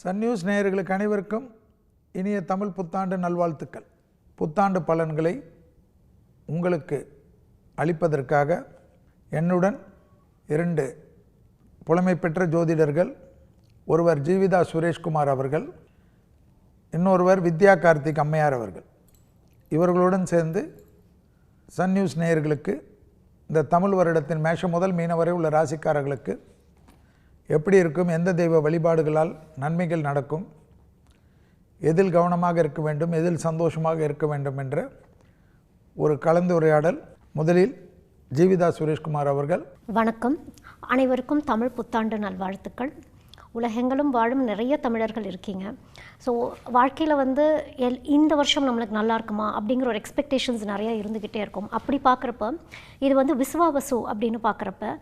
Sun news நேயர்களுக்கு அனைவருக்கும் இனிய தமிழ் புத்தாண்டு நல்வாழ்த்துக்கள். புத்தாண்டு பலன்களை உங்களுக்கு அளிப்பதற்காக என்னுடன் 2 புலமை பெற்ற ஜோதிடர்கள், ஒருவர் ஜீவிதா சுரேஷ்குமார் அவர்கள், இன்னொருவர் வித்யா கார்த்திக் அம்மையார் அவர்கள், இவர்களுடன் சேர்ந்து சன் நியூஸ் நேயர்களுக்கு இந்த தமிழ் வருடத்தின் மேஷம் முதல் மீன வரை உள்ள ராசிக்காரர்களுக்கு எப்படி இருக்கும், எந்த தெய்வ வழிபாடுகளால் நன்மைகள் நடக்கும், எதில் கவனமாக இருக்க வேண்டும், எதில் சந்தோஷமாக இருக்க வேண்டும் என்ற ஒரு கலந்துரையாடல். முதலில் ஜீவிதா சுரேஷ்குமார் அவர்கள். வணக்கம். அனைவருக்கும் தமிழ் புத்தாண்டு நல்வாழ்த்துக்கள். உலகெங்கிலும் வாழும் நிறைய தமிழர்கள் இருக்கீங்க. ஸோ வாழ்க்கையில் இந்த வருஷம் நம்மளுக்கு நல்லா இருக்குமா அப்படிங்கிற ஒரு எக்ஸ்பெக்டேஷன்ஸ் நிறையா இருந்துக்கிட்டே இருக்கும். அப்படி பார்க்குறப்ப இது விஸ்வாவசு அப்படின்னு பார்க்குறப்ப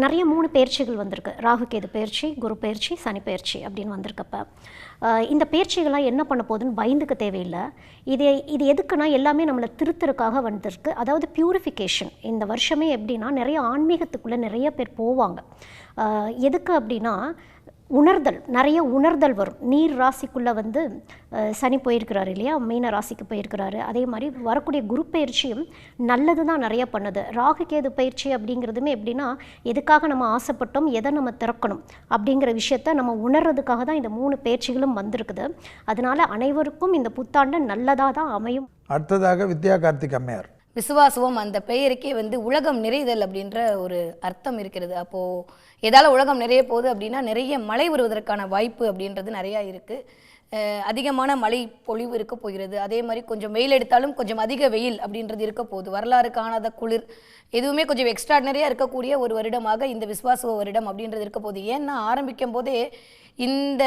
நிறைய 3 பெயர்ச்சிகள் வந்திருக்கு. ராகு கேது பெயர்ச்சி, குரு பெயர்ச்சி, சனி பெயர்ச்சி அப்படின்னு வந்திருக்கப்ப இந்த பெயர்ச்சிகள்லாம் என்ன பண்ண போகுதுன்னு பயந்துக்க தேவையில்லை. இது எதுக்குன்னா எல்லாமே நம்மளை திருத்தருக்காக வந்திருக்கு. அதாவது பியூரிஃபிகேஷன். இந்த வருஷமே எப்படின்னா நிறைய ஆன்மீகத்துக்குள்ளே நிறைய பேர் போவாங்க. எதுக்கு அப்படின்னா நிறைய உணர்தல் வரும். நீர் ராசிக்குள்ளே சனி போயிருக்கிறாரு இல்லையா, மீன ராசிக்கு போயிருக்கிறாரு. அதே மாதிரி வரக்கூடிய குரு பயிற்சியும் நல்லது தான் நிறைய பண்ணுது. ராகு கேது பயிற்சி அப்படிங்கிறதுமே எப்படின்னா எதுக்காக நம்ம ஆசைப்பட்டோம், எதை நம்ம திறக்கணும் அப்படிங்கிற விஷயத்த நம்ம உணர்றதுக்காக தான் இந்த 3 பயிற்சிகளும் வந்திருக்குது. அதனால அனைவருக்கும் இந்த புத்தாண்டு நல்லதாக தான் அமையும். அடுத்ததாக வித்யா கார்த்திக் அம்மையார். விசுவாசம் அந்த பெயருக்கே உலகம் நிறைதல் அப்படின்ற ஒரு அர்த்தம் இருக்கிறது. அப்போது எதால் உலகம் நிறைய போகுது அப்படின்னா நிறைய மழை வருவதற்கான வாய்ப்பு அப்படின்றது நிறையா இருக்குது. அதிகமான மழை பொழிவு இருக்க போகிறது. அதே மாதிரி கொஞ்சம் வெயில் எடுத்தாலும் கொஞ்சம் அதிக வெயில் அப்படின்றது இருக்க போகுது. வரலாறு காணாத குளிர் எதுவுமே கொஞ்சம் எக்ஸ்ட்ராடனரியாக இருக்கக்கூடிய ஒரு வருடமாக இந்த விஸ்வாச வருடம் அப்படின்றது இருக்க போகுது. ஏன்னா ஆரம்பிக்கும் போதே இந்த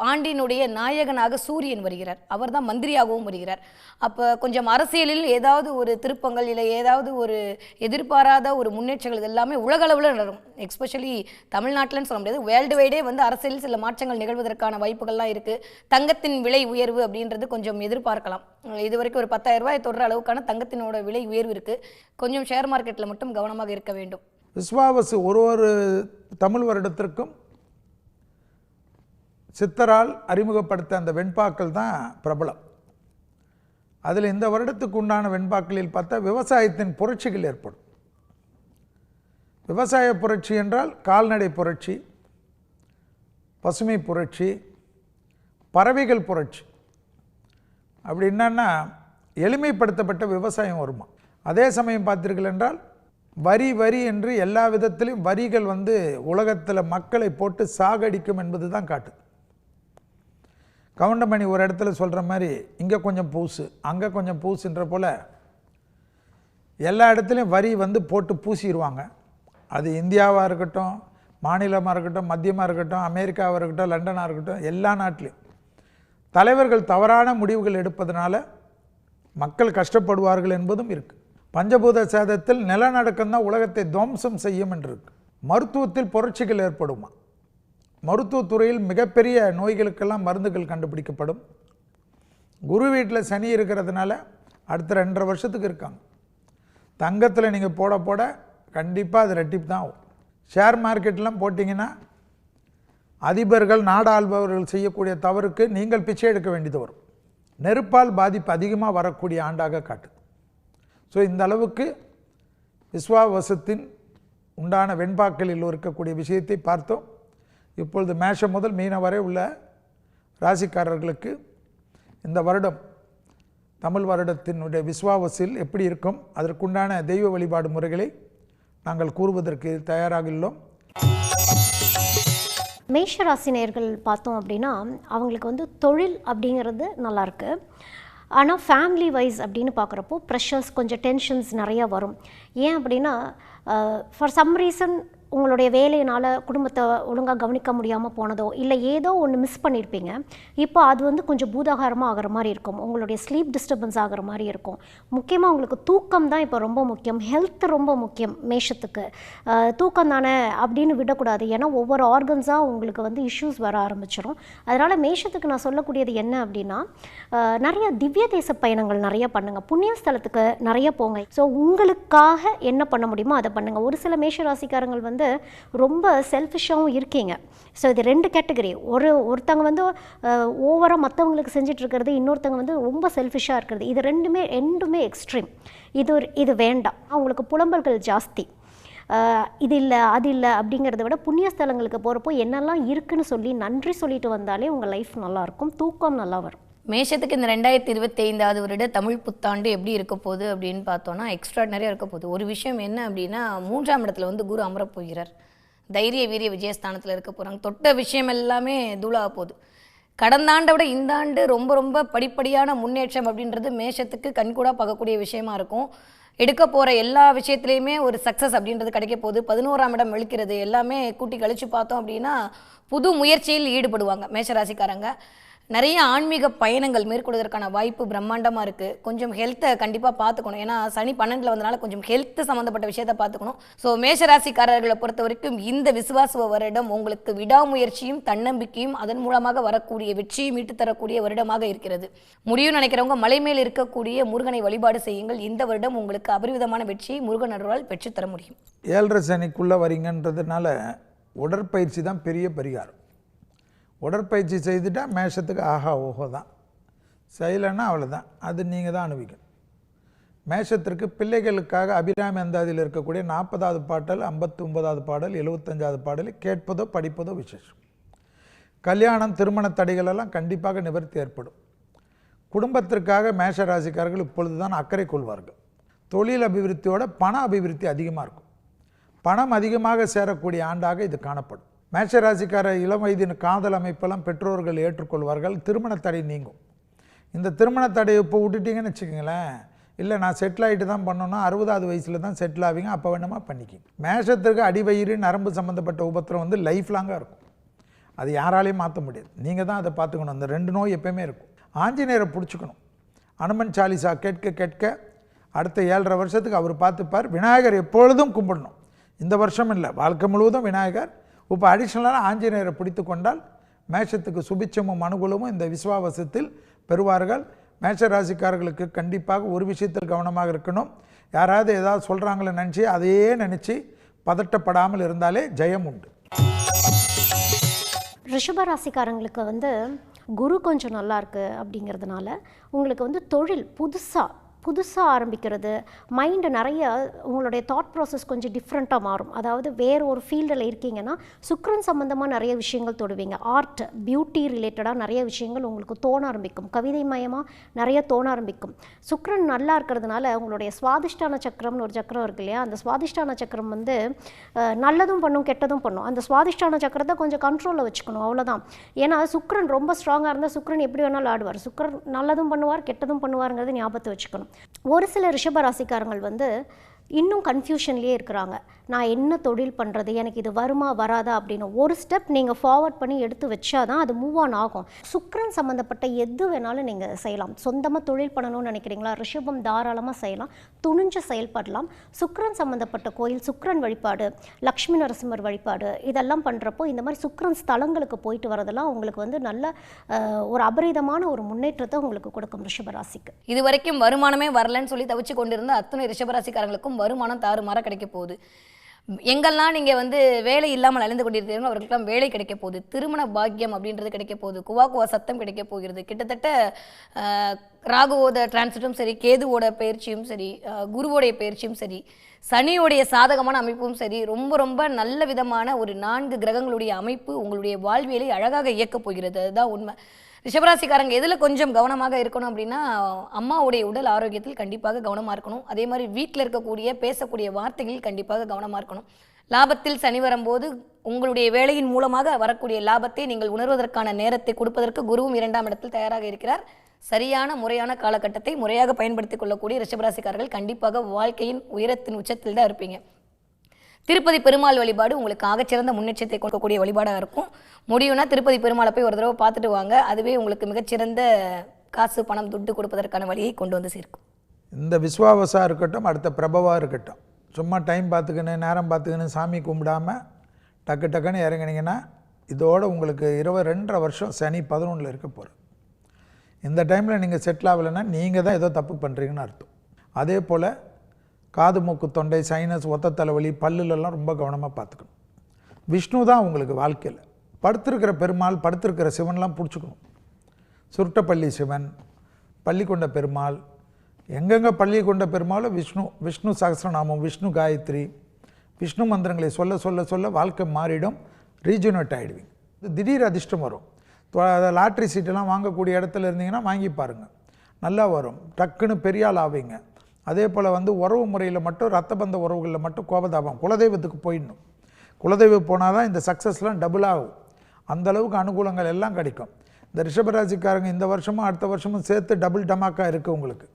ஆண்டினுடைய நாயகனாக சூரியன் வருகிறார். அவர் தான் மந்திரியாகவும் வருகிறார். அப்போ கொஞ்சம் அரசியலில் ஏதாவது ஒரு திருப்பங்கள் இல்லை ஏதாவது ஒரு எதிர்பாராத ஒரு முன்னேற்றங்கள் இது எல்லாமே உலகளவில் நடக்கும். எஸ்பெஷலி தமிழ்நாட்டில்னு சொல்ல முடியாது, வேர்ல்டு வைடே அரசியலில் சில மாற்றங்கள் நிகழ்வதற்கான வாய்ப்புகள்லாம் இருக்குது. தங்கத்தின் விலை உயர்வு அப்படின்றது கொஞ்சம் எதிர்பார்க்கலாம். இது வரைக்கும் ஒரு 10,000 ரூபாய் தொடுற அளவுக்கான தங்கத்தினோட விலை உயர்வு இருக்குது. கொஞ்சம் ஷேர் மார்க்கெட்டில் மட்டும் கவனமாக இருக்க வேண்டும். விஸ்வாவசு ஒரு தமிழ் வருடத்திற்கும் சித்தரால் அறிமுகப்படுத்த அந்த வெண்பாக்கள் தான் பிரபலம். அதில் இந்த வருடத்துக்கு உண்டான வெண்பாக்களில் பார்த்தா விவசாயத்தின் புரட்சிகள் ஏற்படும். விவசாய புரட்சி என்றால் கால்நடை புரட்சி, பசுமை புரட்சி, பறவைகள் புரட்சி. அப்படி என்னன்னா எளிமைப்படுத்தப்பட்ட விவசாயம் வருமா. அதே சமயம் பார்த்தீர்கள் என்றால் வரி என்று எல்லா விதத்திலும் வரிகள் உலகத்தில் மக்களை போட்டு சாகடிக்கும் என்பது தான் காட்டுது. கவுண்டமணி ஒரு இடத்துல சொல்கிற மாதிரி இங்கே கொஞ்சம் பூசு அங்கே கொஞ்சம் பூசுன்ற போல் எல்லா இடத்துலையும் வரி போட்டு பூசிடுவாங்க. அது இந்தியாவாக இருக்கட்டும், மாநிலமாக இருக்கட்டும், மத்தியமாக இருக்கட்டும், அமெரிக்காவாக இருக்கட்டும், லண்டனாக இருக்கட்டும், எல்லா நாட்டிலையும் தலைவர்கள் தவறான முடிவுகள் எடுப்பதனால மக்கள் கஷ்டப்படுவார்கள் என்பதும் இருக்குது. பஞ்சபூத சேதத்தில் நிலநடுக்கம் தான் உலகத்தை துவம்சம் செய்யும் என்று இருக்கு. மருத்துவத்தில் புரட்சிகள் ஏற்படுமா. மருத்துவத்துறையில் மிகப்பெரிய நோய்களுக்கெல்லாம் மருந்துகள் கண்டுபிடிக்கப்படும். குரு வீட்டில் சனி இருக்கிறதுனால அடுத்த 2.5 வருஷத்துக்கு இருக்காங்க. தங்கத்தில் நீங்கள் போட கண்டிப்பாக அது ரெட்டிப்பு தான் ஆகும். ஷேர் மார்க்கெட்லாம் போட்டிங்கன்னா அதிபர்கள் நாடாள்பவர்கள் செய்யக்கூடிய தவறுக்கு நீங்கள் பிச்சை எடுக்க வேண்டியது வரும். நெருப்பால் பாதிப்பு அதிகமாக வரக்கூடிய ஆண்டாக காட்டுது. ஸோ இந்த அளவுக்கு விஸ்வாவசத்தின் உண்டான வெண்பாக்களில் இருக்கக்கூடிய விஷயத்தை பார்த்தோம். இப்பொழுது மேஷம் முதல் மீன வரை உள்ள ராசிக்காரர்களுக்கு இந்த வருடம் தமிழ் வருடத்தினுடைய விஸ்வாவசில் எப்படி இருக்கும், அதற்குண்டான தெய்வ வழிபாடு முறைகளை நாங்கள் கூறுவதற்கு தயாராக உள்ளோம். மேஷ ராசினியர்கள் பார்த்தோம் அப்படின்னா அவங்களுக்கு தொழில் அப்படிங்கிறது நல்லாயிருக்கு. ஆனால் ஃபேமிலி வைஸ் அப்படின்னு பார்க்குறப்போ ப்ரெஷர்ஸ், கொஞ்சம் டென்ஷன்ஸ் நிறையா வரும். ஏன் அப்படின்னா ஃபார் சம் ரீசன் உங்களுடைய வேலையினால் குடும்பத்தை ஒழுங்காக கவனிக்க முடியாமல் போனதோ இல்லை ஏதோ ஒன்று மிஸ் பண்ணியிருப்பீங்க. இப்போ அது கொஞ்சம் பூதாகாரமாக ஆகிற மாதிரி இருக்கும். உங்களுடைய ஸ்லீப் டிஸ்டர்பன்ஸ் ஆகிற மாதிரி இருக்கும். முக்கியமாக உங்களுக்கு தூக்கம் தான் இப்போ ரொம்ப முக்கியம். ஹெல்த் ரொம்ப முக்கியம் மேஷத்துக்கு. தூக்கம் தானே அப்படின்னு விடக்கூடாது. ஏன்னா ஒவ்வொரு ஆர்கன்ஸாக உங்களுக்கு இஷ்யூஸ் வர ஆரம்பிச்சிடும். அதனால் மேஷத்துக்கு நான் சொல்லக்கூடியது என்ன அப்படின்னா நிறைய திவ்ய தேச பயணங்கள் நிறைய பண்ணுங்கள். புண்ணிய ஸ்தலத்துக்கு நிறைய போங்க. ஸோ உங்களுக்காக என்ன பண்ண முடியுமோ அதை பண்ணுங்கள். ஒரு சில மேஷ ராசிக்காரங்கள் வந்து ரொம்ப செல்ஃபிஷாகவும் இருக்கீங்க. ஸோ இது 2 கேட்டகரி. ஒருத்தவங்க வந்து ஓவராக மற்றவங்களுக்கு செஞ்சிட்ருக்கிறது, இன்னொருத்தவங்க வந்து ரொம்ப செல்ஃபிஷாக இருக்கிறது. இது ரெண்டுமே எக்ஸ்ட்ரீம். இது வேண்டாம். அவங்களுக்கு புலம்பல்கள் ஜாஸ்தி. இது இல்லை அது இல்லை அப்படிங்கிறத விட புண்ணியஸ்தலங்களுக்கு போகிறப்போ என்னெல்லாம் இருக்குன்னு சொல்லி நன்றி சொல்லிட்டு வந்தாலே உங்கள் லைஃப் நல்லாயிருக்கும், தூக்கம் நல்லா வரும். மேஷத்துக்கு இந்த 2025வது வருட தமிழ் புத்தாண்டு எப்படி இருக்க போகுது அப்படின்னு பார்த்தோன்னா எக்ஸ்ட்ராடினரியாக இருக்க போகுது. ஒரு விஷயம் என்ன அப்படின்னா 3ஆம் இடத்துல வந்து குரு அமரப் போகிறார். தைரிய வீரிய விஜயஸ்தானத்தில் இருக்க போகிறாங்க. தொட்ட விஷயம் எல்லாமே தூளாக போகுது. கடந்த ஆண்டை விட இந்த ஆண்டு ரொம்ப ரொம்ப படிப்படியான முன்னேற்றம் அப்படின்றது மேஷத்துக்கு கண்கூடாக பார்க்கக்கூடிய விஷயமா இருக்கும். எடுக்க போகிற எல்லா விஷயத்துலையுமே ஒரு சக்ஸஸ் அப்படின்றது கிடைக்க போகுது. 11ஆம் இடம் வெளுக்கிறது எல்லாமே கூட்டி கழிச்சு பார்த்தோம் அப்படின்னா புது முயற்சியில் ஈடுபடுவாங்க மேஷராசிக்காரங்க. நிறைய ஆன்மீக பயணங்கள் மேற்கொள்வதற்கான வாய்ப்பு பிரம்மாண்டமாக இருக்குது. கொஞ்சம் ஹெல்த்தை கண்டிப்பாக பார்த்துக்கணும். ஏன்னா சனி 12ல் வந்தனால கொஞ்சம் ஹெல்த் சம்மந்தப்பட்ட விஷயத்தை பார்த்துக்கணும். ஸோ மேஷராசிக்காரர்களை பொறுத்த வரைக்கும் இந்த விசுவாச வருடம் உங்களுக்கு விடாமுயற்சியும் தன்னம்பிக்கையும் அதன் மூலமாக வரக்கூடிய வெற்றியும் மீட்டு தரக்கூடிய வருடமாக இருக்கிறது. முடியும் நினைக்கிறவங்க மலை மேல் இருக்கக்கூடிய முருகனை வழிபாடு செய்யுங்கள். இந்த வருடம் உங்களுக்கு அபரிவிதமான வெற்றியை முருகன் அருளால் பெற்றுத்தர முடியும். 7.5 சனிக்குள்ளே வரீங்கன்றதுனால உடற்பயிற்சி தான் பெரிய பரிகாரம். உடற்பயிற்சி செய்துட்டால் மேஷத்துக்கு ஆஹா ஓஹோ தான், செய்யலைன்னா அவ்வளோதான். அது நீங்கள் தான் அனுபவிக்கணும். மேஷத்திற்கு பிள்ளைகளுக்காக அபிராமி அந்தாதியில் இருக்கக்கூடிய 40வது பாடல், 59வது பாடல், 75வது பாடலை கேட்பதோ படிப்பதோ விசேஷம். கல்யாணம் திருமண தடைகளெல்லாம் கண்டிப்பாக நிவர்த்தி ஏற்படும். குடும்பத்திற்காக மேஷ ராசிக்காரர்கள் இப்பொழுது தான் அக்கறை கொள்வார்கள். தொழில் அபிவிருத்தியோட பண அபிவிருத்தி அதிகமாக இருக்கும். பணம் அதிகமாக சேரக்கூடிய ஆண்டாக இது காணப்படும். மேஷராசிக்கார இளம் வயதின் காதல் அமைப்பெல்லாம் பெற்றோர்கள் ஏற்றுக்கொள்வார்கள். திருமண தடை நீங்கும். இந்த திருமண தடையை இப்போ விட்டுட்டிங்கன்னு வச்சுக்கோங்களேன், இல்லை நான் செட்டில் ஆகிட்டு தான் பண்ணணும்னா 60வது வயசில் தான் செட்டில் ஆவீங்க, அப்போ வேணுமா பண்ணிக்கிங்க. மேஷத்திற்கு அடிவயிறு நரம்பு சம்மந்தப்பட்ட உபத்திரம் வந்து லைஃப் லாங்காக இருக்கும். அது யாராலையும் மாற்ற முடியாது. நீங்கள் தான் அதை பார்த்துக்கணும். அந்த 2 நோய் எப்போயுமே இருக்கும். ஆஞ்சநேயரை பிடிச்சிக்கணும். அனுமன் சாலிசா கேட்க கேட்க அடுத்த 7.5 வருஷத்துக்கு அவர் பார்த்துப்பார். விநாயகர் எப்பொழுதும் கும்பிடணும். இந்த வருஷம் இல்லை, வாழ்க்கை முழுவதும் விநாயகர். இப்போ அடிஷ்னலாக ஆஞ்சநேயரை பிடித்து கொண்டால் மேஷத்துக்கு சுபிச்சமும் அனுகூலமும் இந்த விஸ்வாவசத்தில் பெறுவார்கள். மேஷ ராசிக்காரர்களுக்கு கண்டிப்பாக ஒரு விஷயத்தில் கவனமாக இருக்கணும். யாராவது ஏதாவது சொல்கிறாங்களே நினச்சி அதையே நினச்சி பதட்டப்படாமல் இருந்தாலே ஜெயம் உண்டு. ரிஷப ராசிக்காரங்களுக்கு வந்து குரு கொஞ்சம் நல்லா இருக்குது அப்படிங்கிறதுனால உங்களுக்கு வந்து தொழில் புதுசாக ஆரம்பிக்கிறது, மைண்டு நிறைய உங்களுடைய தாட் ப்ராசஸ் கொஞ்சம் டிஃப்ரெண்ட்டாக மாறும். அதாவது வேறு ஒரு ஃபீல்டில் இருக்கீங்கன்னா சுக்ரன் சம்மந்தமாக நிறைய விஷயங்கள் தொடுவீங்க. ஆர்ட், பியூட்டி ரிலேட்டடாக நிறைய விஷயங்கள் உங்களுக்கு தோண ஆரம்பிக்கும். கவிதை மயமாக நிறைய தோண ஆரம்பிக்கும். சுக்ரன் நல்லா இருக்கிறதுனால உங்களுடைய சுவாதிஷ்டான சக்கரம்னு ஒரு சக்கரம் இருக்கு இல்லையா, அந்த சுவாதிஷ்டான சக்கரம் வந்து நல்லதும் பண்ணும் கெட்டதும் பண்ணும். அந்த சுவாதிஷ்டான சக்கரத்தை கொஞ்சம் கண்ட்ரோலில் வச்சுக்கணும், அவ்வளோதான். ஏன்னா சுக்ரன் ரொம்ப ஸ்ட்ராங்காக இருந்தால் சுக்ரன் எப்படி வேணாலும் ஆடுவார். சுக்ரன் நல்லதும் பண்ணுவார் கெட்டதும் பண்ணுவாருங்கிறது ஞாபகத்தை வச்சுக்கணும். ஒரு சில ரிஷப ராசிக்காரங்கள் வந்து இன்னும் கன்ஃபியூஷன்லேயே இருக்கிறாங்க. நான் என்ன தொழில் பண்ணுறது, எனக்கு இது வருமா வராதா அப்படின்னு ஒரு ஸ்டெப் நீங்கள் ஃபார்வர்ட் பண்ணி எடுத்து வச்சா தான் அது மூவ் ஆன் ஆகும். சுக்ரன் சம்மந்தப்பட்ட எது வேணாலும் நீங்கள் செய்யலாம். சொந்தமாக தொழில் பண்ணணும்னு நினைக்கிறீங்களா, ரிஷபம் தாராளமாக செய்யலாம், துணிஞ்சு செயல்படலாம். சுக்ரன் சம்மந்தப்பட்ட கோயில், சுக்ரன் வழிபாடு, லக்ஷ்மி நரசிம்மர் வழிபாடு, இதெல்லாம் பண்ணுறப்போ இந்த மாதிரி சுக்ரன் ஸ்தலங்களுக்கு போயிட்டு வரதெல்லாம் உங்களுக்கு வந்து நல்ல ஒரு அபரிதமான ஒரு முன்னேற்றத்தை உங்களுக்கு கொடுக்கும் ரிஷபராசிக்கு. இது வரைக்கும் வருமானமே வரலன்னு சொல்லி தவிச்சு கொண்டிருந்த அத்தனை ரிஷபராசிக்காரங்களுக்கும் வருமானம் தாறுமாற கிடைக்க போகுது. எங்கெல்லாம் நீங்கள் வந்து வேலை இல்லாமல் அழிந்து கொண்டிருக்கிறீங்களோ அவர்களுக்கெல்லாம் வேலை கிடைக்க போகுது. திருமண பாக்கியம் அப்படின்றது கிடைக்க போகுது. குவா சத்தம் கிடைக்க போகிறது. கிட்டத்தட்ட ராகுவோட டிரான்சிட்டும் சரி, கேதுவோட பயிற்சியும் சரி, குருவோடைய பயிற்சியும் சரி, சனியோடைய சாதகமான அமைப்பும் சரி, ரொம்ப ரொம்ப நல்ல விதமான ஒரு 4 கிரகங்களுடைய அமைப்பு உங்களுடைய வாழ்வியலை அழகாக இயக்கப் போகிறது. அதுதான் உண்மை. ரிஷபராசிக்காரங்க எதில் கொஞ்சம் கவனமாக இருக்கணும் அப்படின்னா, அம்மாவுடைய உடல் ஆரோக்கியத்தில் கண்டிப்பாக கவனமாக இருக்கணும். அதே மாதிரி வீட்டில் இருக்கக்கூடிய பேசக்கூடிய வார்த்தைகளில் கண்டிப்பாக கவனமாக இருக்கணும். லாபத்தில் சனி வரும்போது உங்களுடைய வேலையின் மூலமாக வரக்கூடிய லாபத்தை நீங்கள் உணர்வதற்கான நேரத்தை கொடுப்பதற்கு குருவும் 2ஆம் இடத்தில் தயாராக இருக்கிறார். சரியான முறையான காலகட்டத்தை முறையாக பயன்படுத்திக் கொள்ளக்கூடிய ரிஷபராசிக்காரர்கள் கண்டிப்பாக வாழ்க்கையின் உயரத்தின் உச்சத்தில் தான் இருப்பீங்க. திருப்பதி பெருமாள் வழிபாடு உங்களுக்கு ஆகச்சிறந்த முன்னேற்றத்தை கொடுக்கக்கூடிய வழிபாடாக இருக்கும். முடியும்னா திருப்பதி பெருமாளை போய் ஒரு தடவை பார்த்துட்டு வாங்க. அதுவே உங்களுக்கு மிகச்சிறந்த காசு பணம் துட்டு கொடுப்பதற்கான வழியை கொண்டு வந்து சேர்க்கும். இந்த விஸ்வாவசா இருக்கட்டும், அடுத்த பிரபவாக இருக்கட்டும், சும்மா டைம் பார்த்துக்கணும் நேரம் பார்த்துக்கணும் சாமி கும்பிடாமல் டக்கு டக்குன்னு இறங்கினீங்கன்னா இதோடு உங்களுக்கு 2.5 வருஷம் சனி 11ல் இருக்க போகிறது. இந்த டைமில் நீங்கள் செட்டில் ஆகலைன்னா நீங்கள் தான் ஏதோ தப்பு பண்ணுறீங்கன்னு அர்த்தம். அதே போல் காது மூக்கு தொண்டை சைனஸ் ஒத்த தலைவலி பல்லுலெல்லாம் ரொம்ப கவனமாக பார்த்துக்கணும். விஷ்ணு தான் உங்களுக்கு வாழ்க்கையில். படுத்திருக்கிற பெருமாள் படுத்திருக்கிற சிவன்லாம் பிடிச்சிக்கணும். சுருட்டப்பள்ளி சிவன், பள்ளிக்கொண்ட பெருமாள், எங்கெங்கே பள்ளிக்கொண்ட பெருமாளும் விஷ்ணு, விஷ்ணு சகஸ்ரநாமம், விஷ்ணு காயத்ரி, விஷ்ணு மந்திரங்களை சொல்ல சொல்ல சொல்ல வாழ்க்கை மாறிடும். ரீஜுனேட் ஆகிடுவீங்க. திடீர் அதிர்ஷ்டம் வரும். லாட்ரி சீட்டெல்லாம் வாங்கக்கூடிய இடத்துல இருந்தீங்கன்னா வாங்கி பாருங்கள், நல்லா வரும். டக்குன்னு பெரிய ஆள் ஆவீங்க. அதே போல் உறவு முறையில் மட்டும் ரத்த பந்த உறவுகளில் மட்டும் கோபதாபம். குலதெய்வத்துக்கு போயிடணும். குலதெய்வம் போனால் தான் இந்த சக்ஸஸ்லாம் டபுள் ஆகும். அந்தளவுக்கு அனுகூலங்கள் எல்லாம் கிடைக்கும். இந்த ரிஷபராசிக்காரங்க இந்த வருஷமும் அடுத்த வருஷமும் சேர்த்து டபுள் டமாக்கா இருக்குது உங்களுக்கு.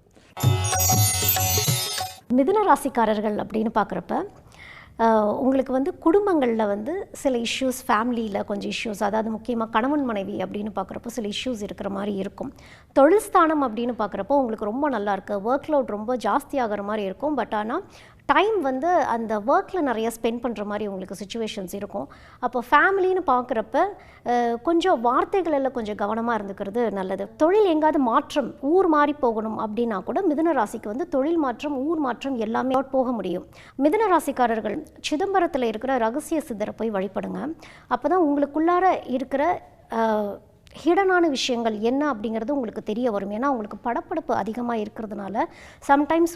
மிதுன ராசிக்காரர்கள் அப்படின்னு பார்க்குறப்ப உங்களுக்கு குடும்பங்களில் சில இஷ்யூஸ், ஃபேமிலியில் கொஞ்சம் இஷ்யூஸ், அதாவது முக்கியமாக கணவன் மனைவி அப்படின்னு பார்க்குறப்போ சில இஷ்யூஸ் இருக்கிற மாதிரி இருக்கும். தொழில் ஸ்தானம் அப்படின்னு பார்க்குறப்போ உங்களுக்கு ரொம்ப நல்லா இருக்குது. ஒர்க் லோட் ரொம்ப ஜாஸ்தி ஆகிற மாதிரி இருக்கும். பட் ஆனால் டைம் அந்த ஒர்க்கில் நிறைய ஸ்பெண்ட் பண்ணுற மாதிரி உங்களுக்கு சுச்சுவேஷன்ஸ் இருக்கும். அப்போ ஃபேமிலின்னு பார்க்குறப்ப கொஞ்சம் வார்த்தைகளில் கொஞ்சம் கவனமாக இருந்துக்கிறது நல்லது. தொழில் எங்காவது மாற்றம், ஊர் மாறி போகணும் அப்படின்னா கூட மிதுன ராசிக்கு தொழில் மாற்றம், ஊர் மாற்றம் எல்லாமே போக முடியும். மிதுன ராசிக்காரர்கள் சிதம்பரத்தில் இருக்கிற ரகசிய சித்தரை போய் வழிபடுங்க. அப்போ தான் உங்களுக்குள்ளார இருக்கிற ஹிடனான விஷயங்கள் என்ன அப்படிங்கிறது உங்களுக்கு தெரிய வரும். ஏன்னா உங்களுக்கு படப்படப்பு அதிகமாக இருக்கிறதுனால சம்டைம்ஸ்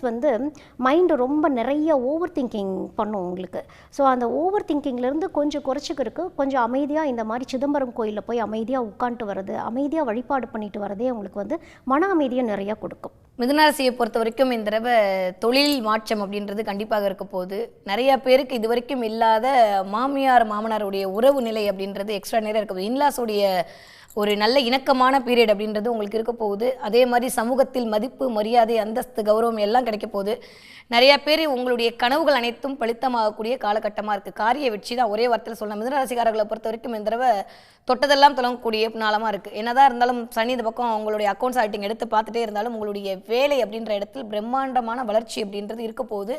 மைண்டு ரொம்ப நிறைய ஓவர் திங்கிங் பண்ணும் உங்களுக்கு. ஸோ அந்த ஓவர் திங்கிங்லேருந்து கொஞ்சம் குறைச்சிக்கிறதுக்கு கொஞ்சம் அமைதியாக இந்த மாதிரி சிதம்பரம் கோயிலில் போய் அமைதியாக உட்காந்துட்டு வர்றது, அமைதியாக வழிபாடு பண்ணிட்டு வரதே உங்களுக்கு மன அமைதியை நிறையா கொடுக்கும். மிதுனராசியை பொறுத்த வரைக்கும் இந்த தடவை தொழில் மாற்றம் அப்படின்றது கண்டிப்பாக இருக்க போகுது. நிறைய பேருக்கு இது வரைக்கும் இல்லாத மாமியார் மாமனாருடைய உறவு நிலை அப்படின்றது எக்ஸ்ட்ரா நேரம் இருக்க போகுது. இன்லாஸுடைய ஒரு நல்ல இணக்கமான பீரியட் அப்படின்றது உங்களுக்கு இருக்க போகுது. அதே மாதிரி சமூகத்தில் மதிப்பு, மரியாதை, அந்தஸ்து, கௌரவம் எல்லாம் கிடைக்க போகுது. நிறைய பேர் உங்களுடைய கனவுகள் அனைத்தும் பலித்தமாகக்கூடிய காலகட்டமாக இருக்குது. காரிய வெற்றி தான் ஒரே வார்த்தையில் சொல்லலாம். மிதுனராசிக்காரர்களை பொறுத்த வரைக்கும் இந்த தடவை தொட்டதெல்லாம் தொடங்கக்கூடிய நாளமாக இருக்குது. என்னதான் இருந்தாலும் சனி இந்த பக்கம் உங்களுடைய அக்கௌண்ட்ஸ் ஆக்டிங் எடுத்து பார்த்துட்டே இருந்தாலும் உங்களுடைய வேலை அப்படின்ற இடத்தில் பிரம்மாண்டமான வளர்ச்சி அப்படின்றது இருக்க போகுது.